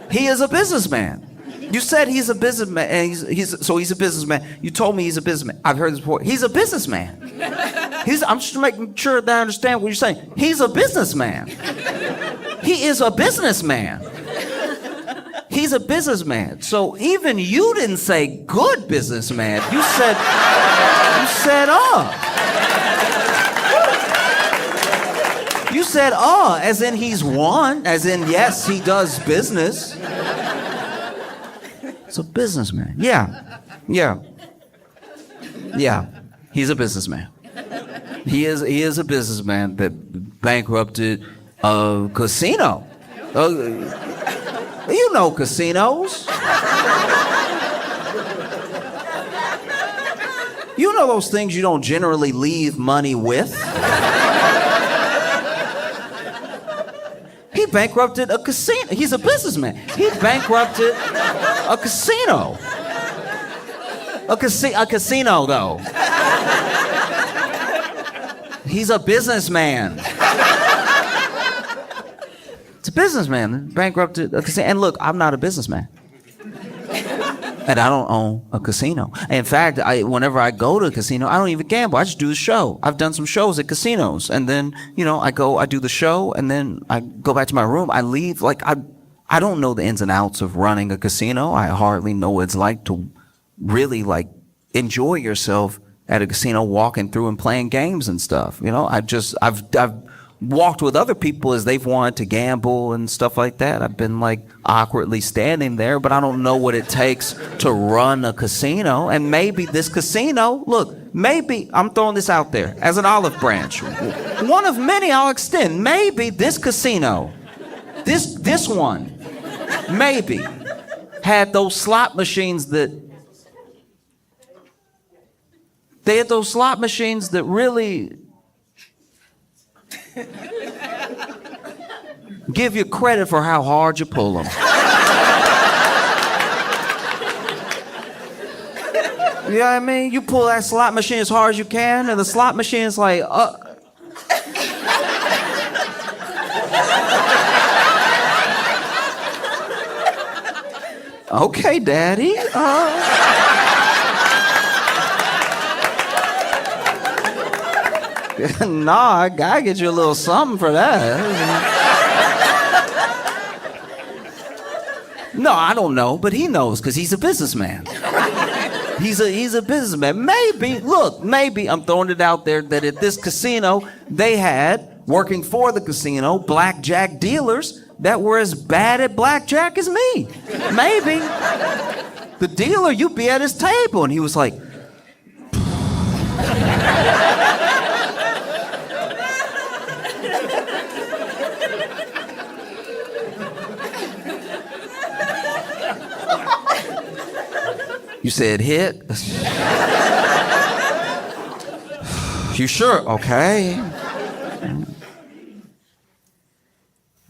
He is a businessman. You said he's a businessman, and he's a businessman. You told me he's a businessman. I've heard this before. He's a businessman. I'm just making sure that I understand what you're saying. He's a businessman. He is a businessman. He's a businessman. So even you didn't say good businessman. You said You said as in he's one, as in yes, he does business. It's a businessman. Yeah. He's a businessman. He is a businessman that bankrupted a casino. You know casinos. You know those things you don't generally leave money with. He bankrupted a casino. He's a businessman. He bankrupted a casino. A casino, though. He's a businessman. It's a businessman. Bankrupted a casino. And look, I'm not a businessman. And I don't own a casino. In fact, whenever I go to a casino, I don't even gamble. I just do the show. I've done some shows at casinos. And then, I do the show, and then I go back to my room. I leave. Like, I don't know the ins and outs of running a casino. I hardly know what it's like to really, enjoy yourself at a casino, walking through and playing games and stuff. I've walked with other people as they've wanted to gamble and stuff like that. I've been awkwardly standing there, but I don't know what it takes to run a casino. And maybe this casino, maybe I'm throwing this out there as an olive branch. One of many I'll extend. Maybe this casino, this one, maybe had those slot machines that really give you credit for how hard you pull them. You know what I mean? You pull that slot machine as hard as you can, and the slot machine's like, okay, Daddy. Nah, I gotta get you a little something for that. No, I don't know, but he knows because he's a businessman. He's a businessman. Maybe I'm throwing it out there that at this casino they had, working for the casino, blackjack dealers that were as bad at blackjack as me. Maybe. The dealer, you'd be at his table, and he was like, you said hit? You sure? Okay.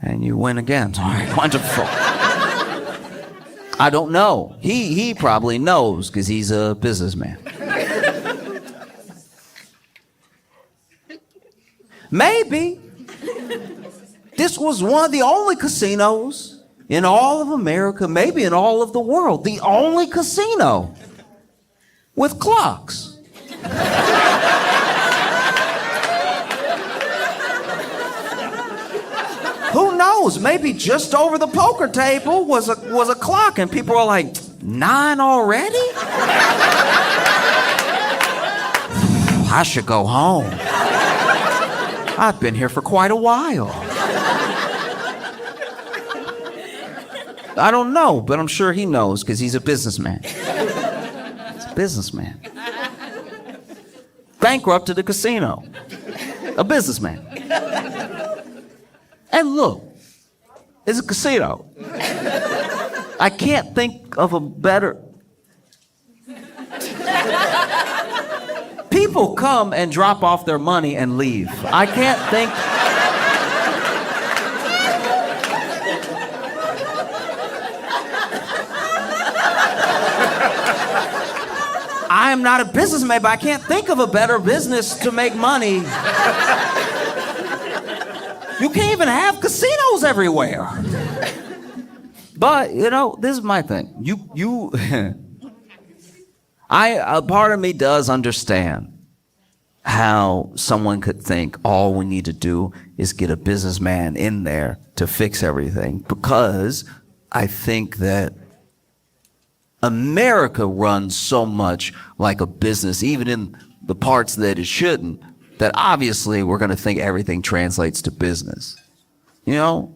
And you win again. All right, wonderful. I don't know. He probably knows because he's a businessman. Maybe this was one of the only casinos in all of America, maybe in all of the world, the only casino with clocks. Who knows? Maybe just over the poker table was a clock, and people were like, 9 already? I should go home. I've been here for quite a while. I don't know, but I'm sure he knows because he's a businessman. He's a businessman. Bankrupted a casino. A businessman. And look, it's a casino. I can't think of a better... People come and drop off their money and leave. I can't think... I am not a businessman, but I can't think of a better business to make money. You can't even have casinos everywhere. But, you know, this is my thing. A part of me does understand how someone could think all we need to do is get a businessman in there to fix everything, because I think that America runs so much like a business, even in the parts that it shouldn't, that obviously we're going to think everything translates to business. You know?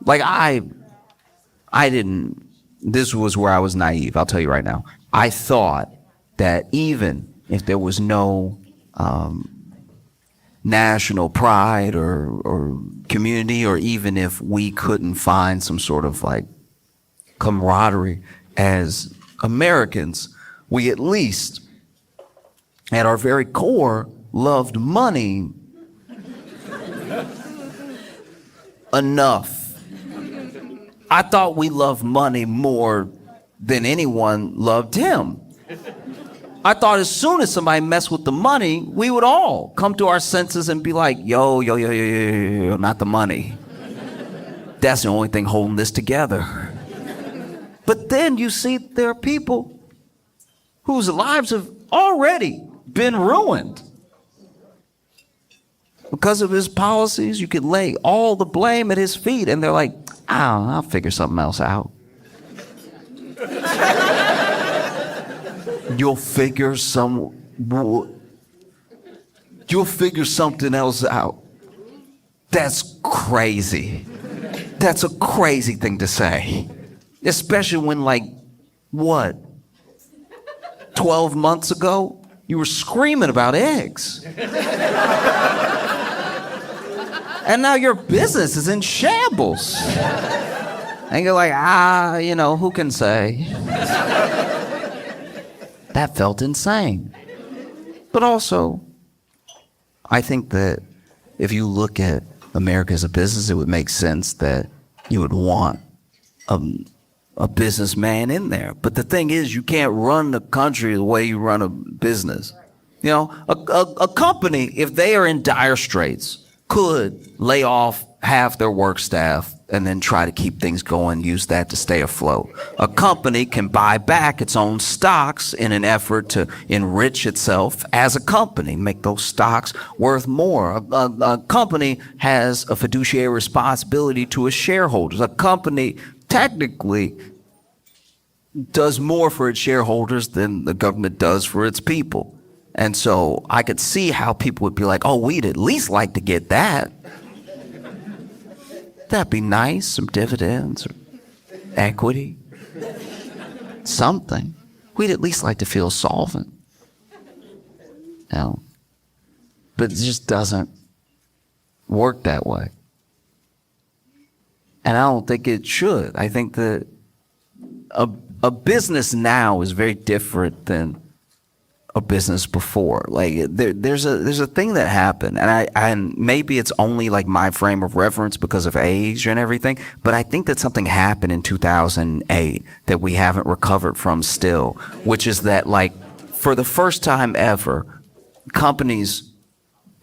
Like I didn't, this was where I was naive, I'll tell you right now. I thought that even if there was no national pride or community, or even if we couldn't find some sort of like camaraderie as Americans, we at least, at our very core, loved money enough. I thought we loved money more than anyone loved him. I thought as soon as somebody messed with the money, we would all come to our senses and be like, yo, not the money. That's the only thing holding this together. But then you see there are people whose lives have already been ruined. Because of his policies, you could lay all the blame at his feet, and they're like, I'll figure something else out. You'll figure something else out. That's crazy. That's a crazy thing to say. Especially when, like, what? 12 months ago, you were screaming about eggs. And now your business is in shambles. And you're like, who can say? That felt insane. But also, I think that if you look at America as a business, it would make sense that you would want a businessman in there. But the thing is, you can't run the country the way you run a business. You know, a company, if they are in dire straits, could lay off half their work staff and then try to keep things going, use that to stay afloat. A company can buy back its own stocks in an effort to enrich itself as a company, make those stocks worth more. A company has a fiduciary responsibility to its shareholders. A company technically does more for its shareholders than the government does for its people. And so I could see how people would be like, oh, we'd at least like to get that. That'd be nice, some dividends or equity, something. We'd at least like to feel solvent. But it just doesn't work that way. And I don't think it should. I think that a business now is very different than a business before. Like there's a thing that happened, and maybe it's only like my frame of reference because of age and everything, but I think that something happened in 2008 that we haven't recovered from still, which is that, like, for the first time ever, companies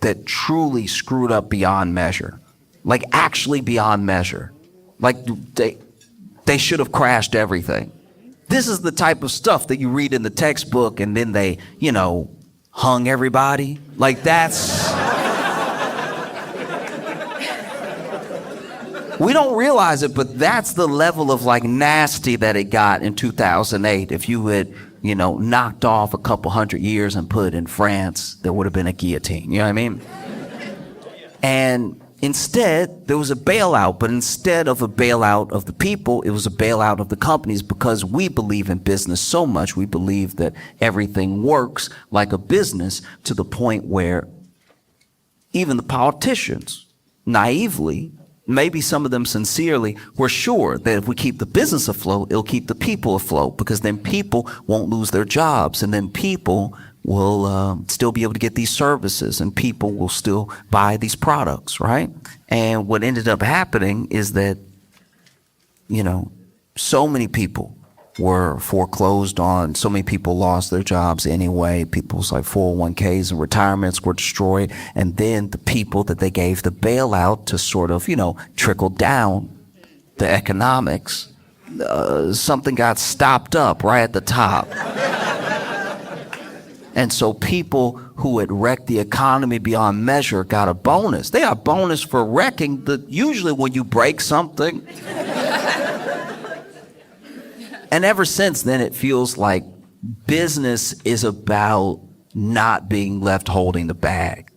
that truly screwed up beyond measure, like actually beyond measure, like they should have crashed everything. This is the type of stuff that you read in the textbook and then they, hung everybody. Like that's... We don't realize it, but that's the level of like nasty that it got in 2008. If you had, knocked off a couple 100 years and put it in France, there would have been a guillotine. You know what I mean? And instead, there was a bailout, but instead of a bailout of the people, it was a bailout of the companies, because we believe in business so much. We believe that everything works like a business, to the point where even the politicians, naively, maybe some of them sincerely, were sure that if we keep the business afloat, it'll keep the people afloat, because then people won't lose their jobs, and then people will still be able to get these services, and people will still buy these products, right? And what ended up happening is that, so many people were foreclosed on, so many people lost their jobs anyway, people's like 401ks and retirements were destroyed, and then the people that they gave the bailout to sort of, trickle down the economics, something got stopped up right at the top. And so people who had wrecked the economy beyond measure got a bonus. They got a bonus for wrecking usually when you break something. And ever since then, it feels like business is about not being left holding the bag.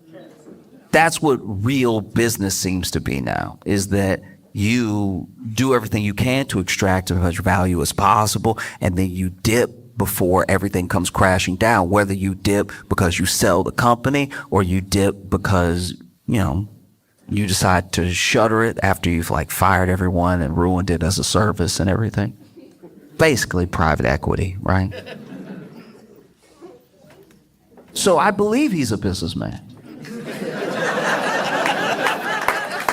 That's what real business seems to be now, is that you do everything you can to extract as much value as possible, and then you dip before everything comes crashing down, whether you dip because you sell the company or you dip because, you decide to shutter it after you've like fired everyone and ruined it as a service and everything. Basically private equity, right? So I believe he's a businessman.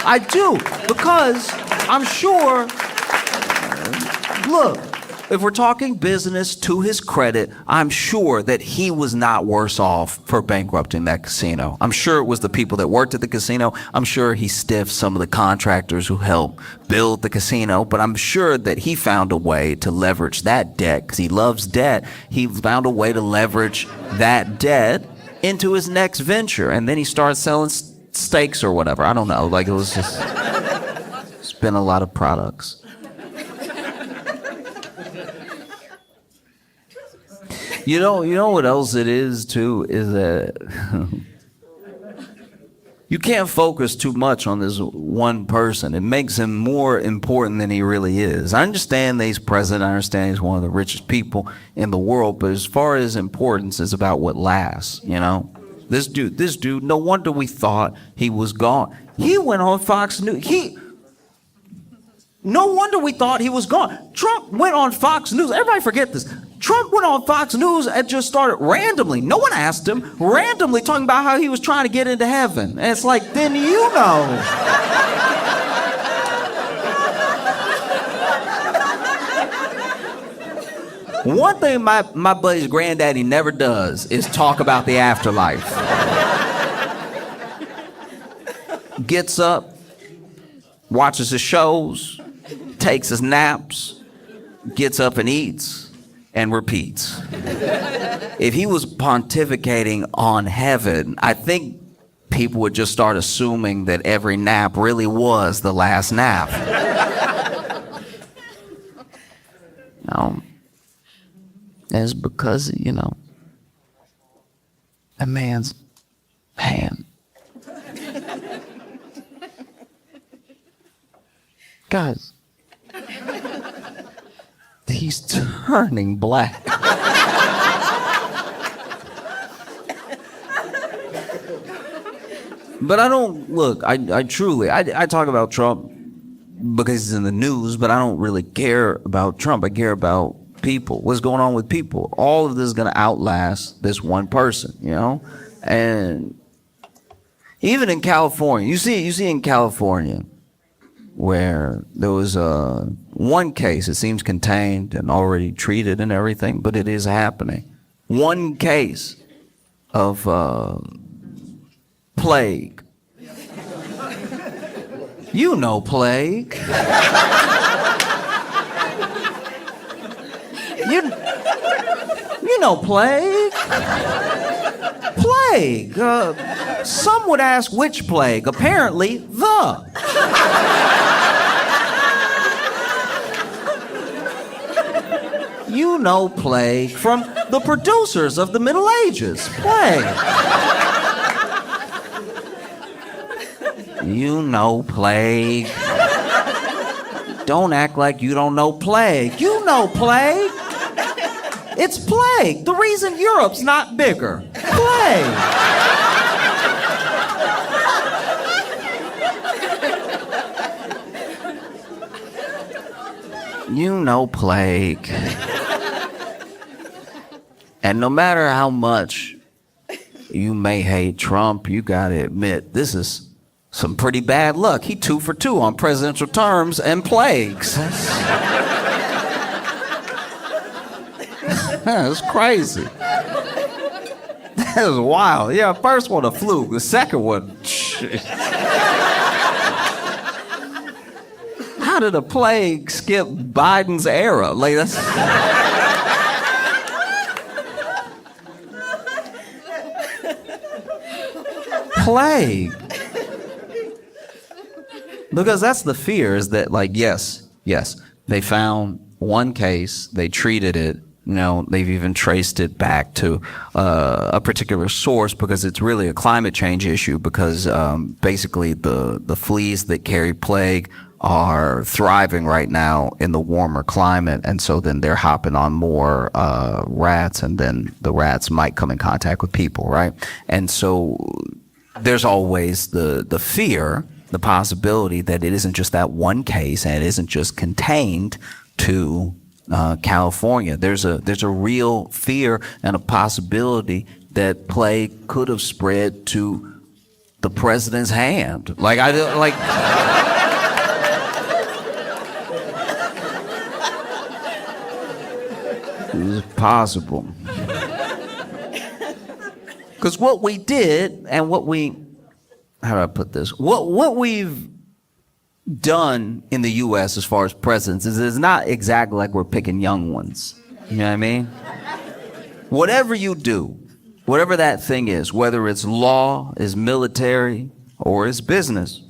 I do, because I'm sure, look, if we're talking business, to his credit, I'm sure that he was not worse off for bankrupting that casino. I'm sure it was the people that worked at the casino. I'm sure he stiffed some of the contractors who helped build the casino, but I'm sure that he found a way to leverage that debt, because he loves debt. He found a way to leverage that debt into his next venture, and then he started selling steaks or whatever. I don't know. Like, it was just, it's been a lot of products. You know what else it is too, is that you can't focus too much on this one person. It makes him more important than he really is. I understand that he's president. I understand he's one of the richest people in the world. But as far as importance, it's about what lasts, This dude, no wonder we thought he was gone. He went on Fox News. No wonder we thought he was gone. Trump went on Fox News. Everybody forget this. Trump went on Fox News and just started randomly, no one asked him, randomly talking about how he was trying to get into heaven. And it's like, then One thing my buddy's granddaddy never does is talk about the afterlife. Gets up, watches his shows, takes his naps, gets up and eats, and repeats. If he was pontificating on heaven, I think people would just start assuming that every nap really was the last nap. is because, a man's hand. Guys, he's turning black. But I don't, look, I truly, I talk about Trump because he's in the news, but I don't really care about Trump. I care about people. What's going on with people? All of this is going to outlast this one person, And even in California, you see in California where there was one case, it seems contained and already treated and everything, but it is happening. One case of plague. You know plague. You know plague. Plague. Some would ask which plague. Apparently, the. You know plague from the producers of the Middle Ages. Plague. You know plague. Don't act like you don't know plague. You know plague. It's plague. The reason Europe's not bigger. Plague. You know plague. And no matter how much you may hate Trump, you gotta admit, this is some pretty bad luck. He 2 for 2 on presidential terms and plagues. That's crazy. That was wild. Yeah, first one a fluke. The second one, how did a plague skip Biden's era? Like that's. Plague. Because that's the fear, is that yes, they found one case, they treated it, they've even traced it back to a particular source because it's really a climate change issue because basically the fleas that carry plague are thriving right now in the warmer climate, and so then they're hopping on more rats, and then the rats might come in contact with people, right? And so there's always the fear, the possibility that it isn't just that one case and it isn't just contained to California. There's a real fear and a possibility that plague could have spread to the president's hand. It's possible. Because what we did and how do I put this? What we've done in the U.S. as far as presidents is it's not exactly like we're picking young ones. You know what I mean? Whatever you do, whatever that thing is, whether it's law, is military, or it's business,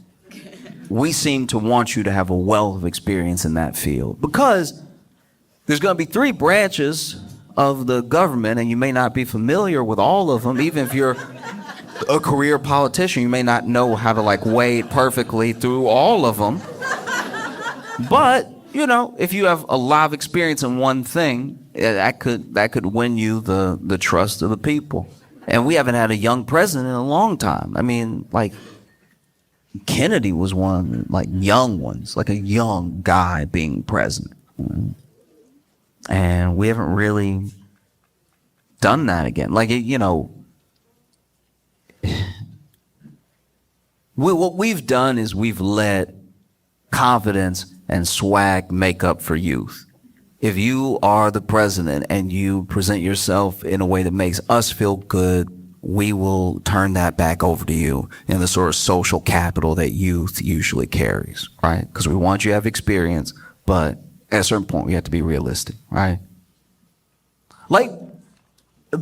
we seem to want you to have a wealth of experience in that field. Because there's going to be 3 branches of the government, and you may not be familiar with all of them. Even if you're a career politician, you may not know how to wade perfectly through all of them. But, if you have a lot of experience in one thing, that could win you the trust of the people. And we haven't had a young president in a long time. I mean, Kennedy was one, young ones, a young guy being president. And we haven't really done that again. What we've done is we've let confidence and swag make up for youth. If you are the president and you present yourself in a way that makes us feel good, we will turn that back over to you in the sort of social capital that youth usually carries, right? Because we want you to have experience, but at a certain point, we have to be realistic, right?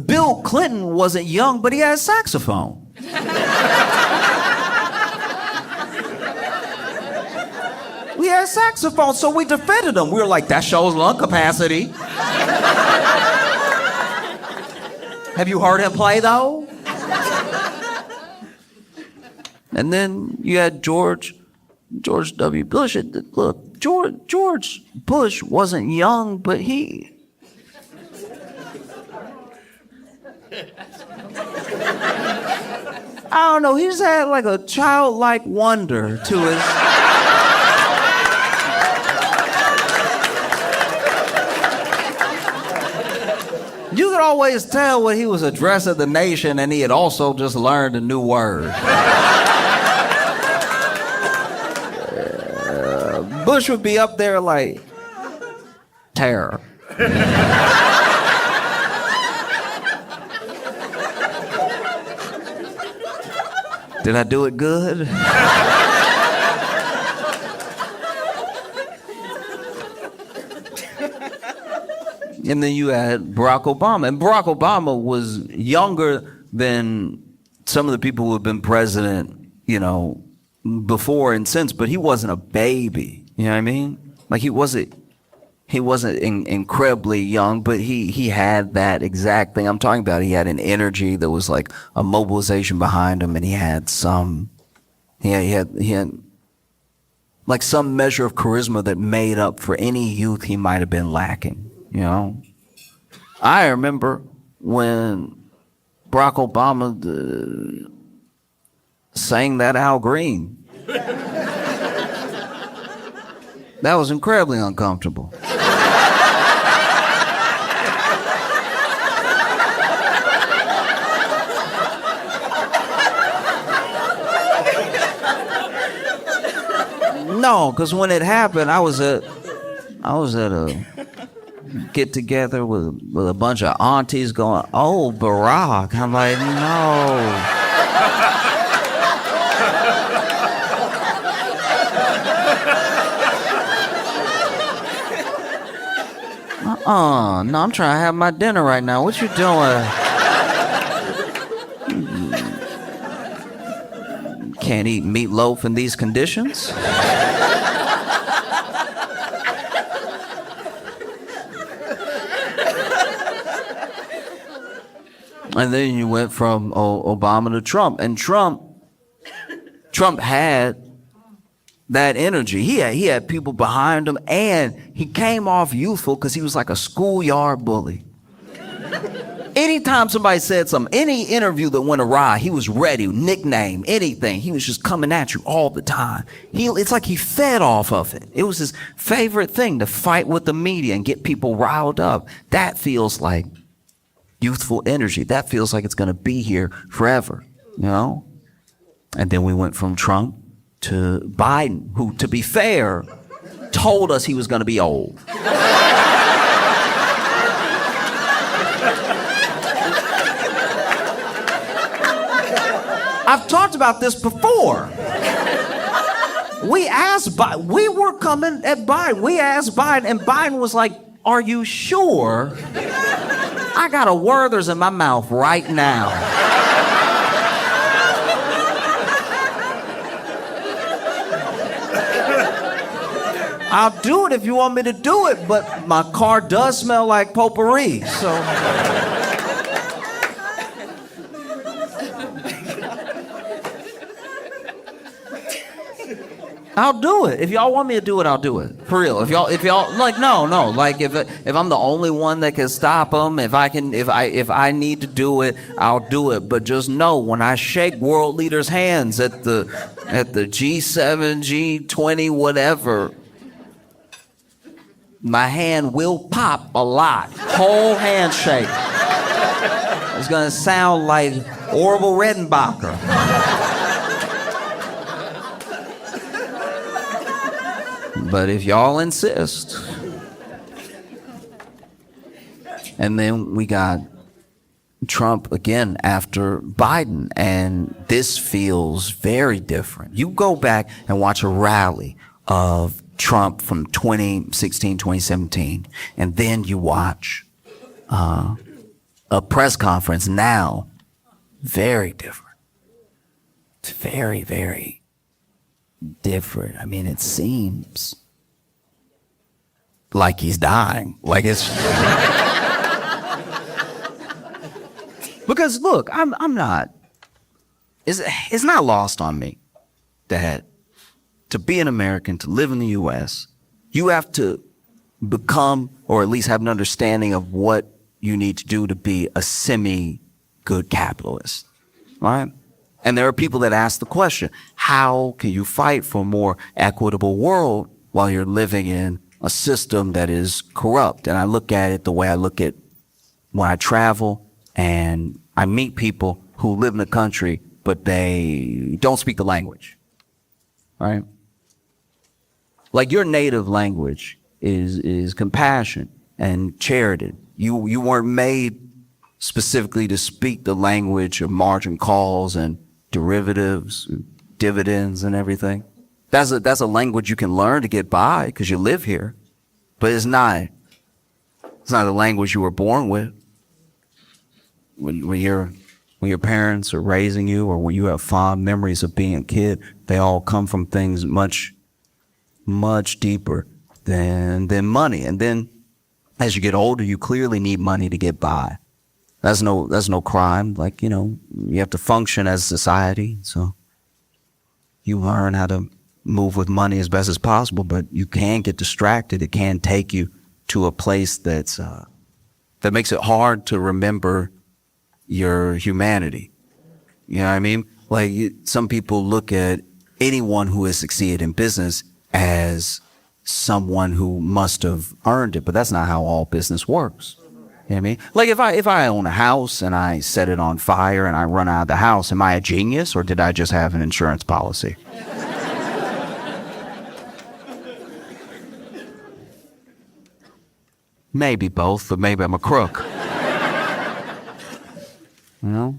Bill Clinton wasn't young, but he had a saxophone. We had a saxophone, so we defended him. We were like, that shows lung capacity. Have you heard him play, though? And then you had George W. Bush. Look, George Bush wasn't young, but he... I don't know, he just had like a childlike wonder to his... You could always tell when he was addressing the nation and he had also just learned a new word. Bush would be up there like, terror. Did I do it good? And then you had Barack Obama. And Barack Obama was younger than some of the people who have been president, you know, before and since, but he wasn't a baby. You know what I mean? Like he wasn't incredibly young, but he had that exact thing I'm talking about. He had an energy that was like a mobilization behind him, and he had like some measure of charisma that made up for any youth he might have been lacking, you know? I remember when Barack Obama sang that Al Green. That was incredibly uncomfortable. No, because when it happened, I was at a get together with a bunch of aunties going, "Oh, Barack." I'm like, no. No, I'm trying to have my dinner right now. What you doing? Can't eat meatloaf in these conditions. And then you went from Obama to Trump, and Trump had that energy. He had people behind him, and he came off youthful because he was like a schoolyard bully. Anytime somebody said something, any interview that went awry, he was ready, nickname, anything. He was just coming at you all the time. It's like he fed off of it. It was his favorite thing to fight with the media and get people riled up. That feels like youthful energy. That feels like it's going to be here forever, you know? And then we went from Trump to Biden, who, to be fair, told us he was going to be old. I've talked about this before. We were coming at Biden. We asked Biden, and Biden was like, "Are you sure? I got a Werther's in my mouth right now." I'll do it if you want me to do it, but my car does smell like potpourri, so. I'll do it. If y'all want me to do it, I'll do it. For real. If y'all like, no. Like if I'm the only one that can stop them, if I need to do it, I'll do it. But just know, when I shake world leaders' hands at the G7, G20, whatever, my hand will pop a lot. Whole handshake. It's gonna sound like Orville Redenbacher. But if y'all insist. And then we got Trump again after Biden, and this feels very different. You go back and watch a rally of Trump from 2016, 2017, and then you watch a press conference now. Very different. It's very, very different. I mean, it seems like he's dying. Like it's... Because look, I'm not, it's not lost on me that to be an American, to live in the U.S., you have to become, or at least have an understanding of what you need to do to be a semi-good capitalist, right? And there are people that ask the question, how can you fight for a more equitable world while you're living in a system that is corrupt? And I look at it the way I look at when I travel and I meet people who live in the country, but they don't speak the language, right? Like your native language is compassion and charity. You weren't made specifically to speak the language of margin calls and derivatives, dividends and everything. That's a language you can learn to get by because you live here, but it's not the language you were born with. When your parents are raising you, or when you have fond memories of being a kid, they all come from things much deeper than money. And then as you get older, you clearly need money to get by. That's no crime. Like, you have to function as a society. So you learn how to move with money as best as possible, but you can get distracted. It can take you to a place that makes it hard to remember your humanity. You know what I mean? Like some people look at anyone who has succeeded in business as someone who must have earned it, but that's not how all business works. You know what I mean? Like if I own a house and I set it on fire and I run out of the house, am I a genius or did I just have an insurance policy? Maybe both, but maybe I'm a crook. You know?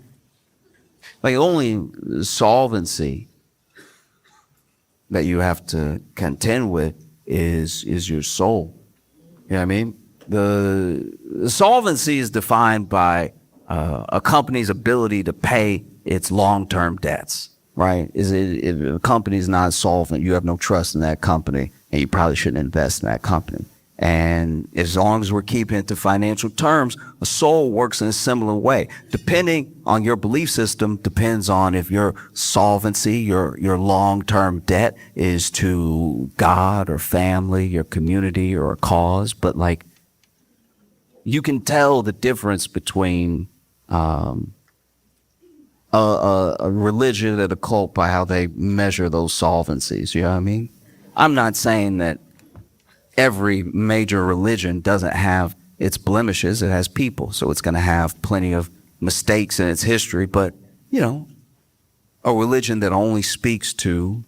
Like only solvency that you have to contend with is your soul. You know what I mean? The solvency is defined by a company's ability to pay its long-term debts, right? If a company's not solvent, you have no trust in that company, and you probably shouldn't invest in that company. And as long as we're keeping it to financial terms, a soul works in a similar way. Depending on your belief system, depends on if your solvency, your long-term debt is to God or family, your community or a cause. But like, you can tell the difference between a religion and a cult by how they measure those solvencies. You know what I mean? I'm not saying that every major religion doesn't have its blemishes. It has people, so it's going to have plenty of mistakes in its history. But, a religion that only speaks to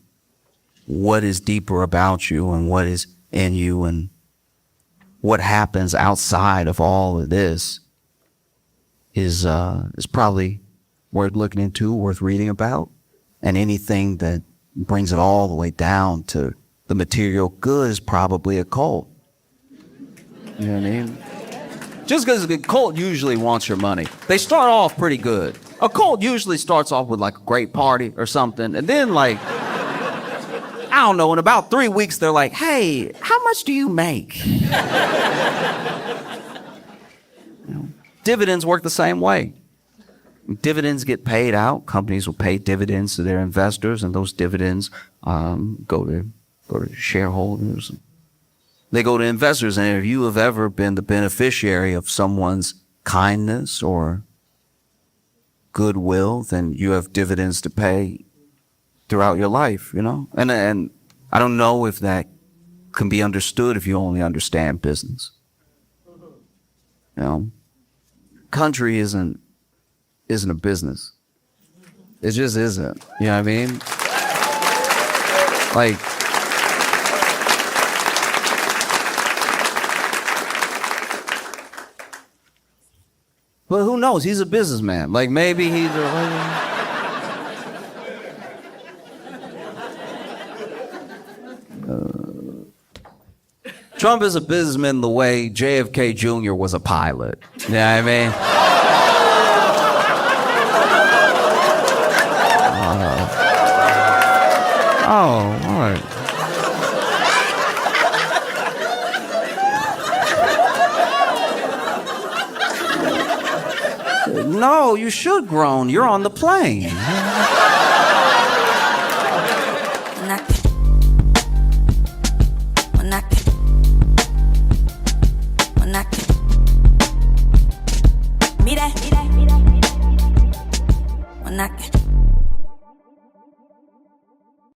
what is deeper about you and what is in you and what happens outside of all of this is probably worth looking into, worth reading about. And anything that brings it all the way down to the material good is probably a cult. You know what I mean? Just because a cult usually wants your money. They start off pretty good. A cult usually starts off with like a great party or something. And then like, I don't know, in about 3 weeks, they're like, hey, how much do you make? Dividends work the same way. Dividends get paid out. Companies will pay dividends to their investors, and those dividends go to shareholders. They go to investors, and if you have ever been the beneficiary of someone's kindness or goodwill, then you have dividends to pay throughout your life, And I don't know if that can be understood if you only understand business. Country isn't a business. It just isn't. You know what I mean? Like, but who knows? He's a businessman. Like maybe he's Trump is a businessman the way JFK Jr. was a pilot. You know what I mean? Oh, all right. No, you should groan. You're on the plane. Mira, mira, mira, mira, mira.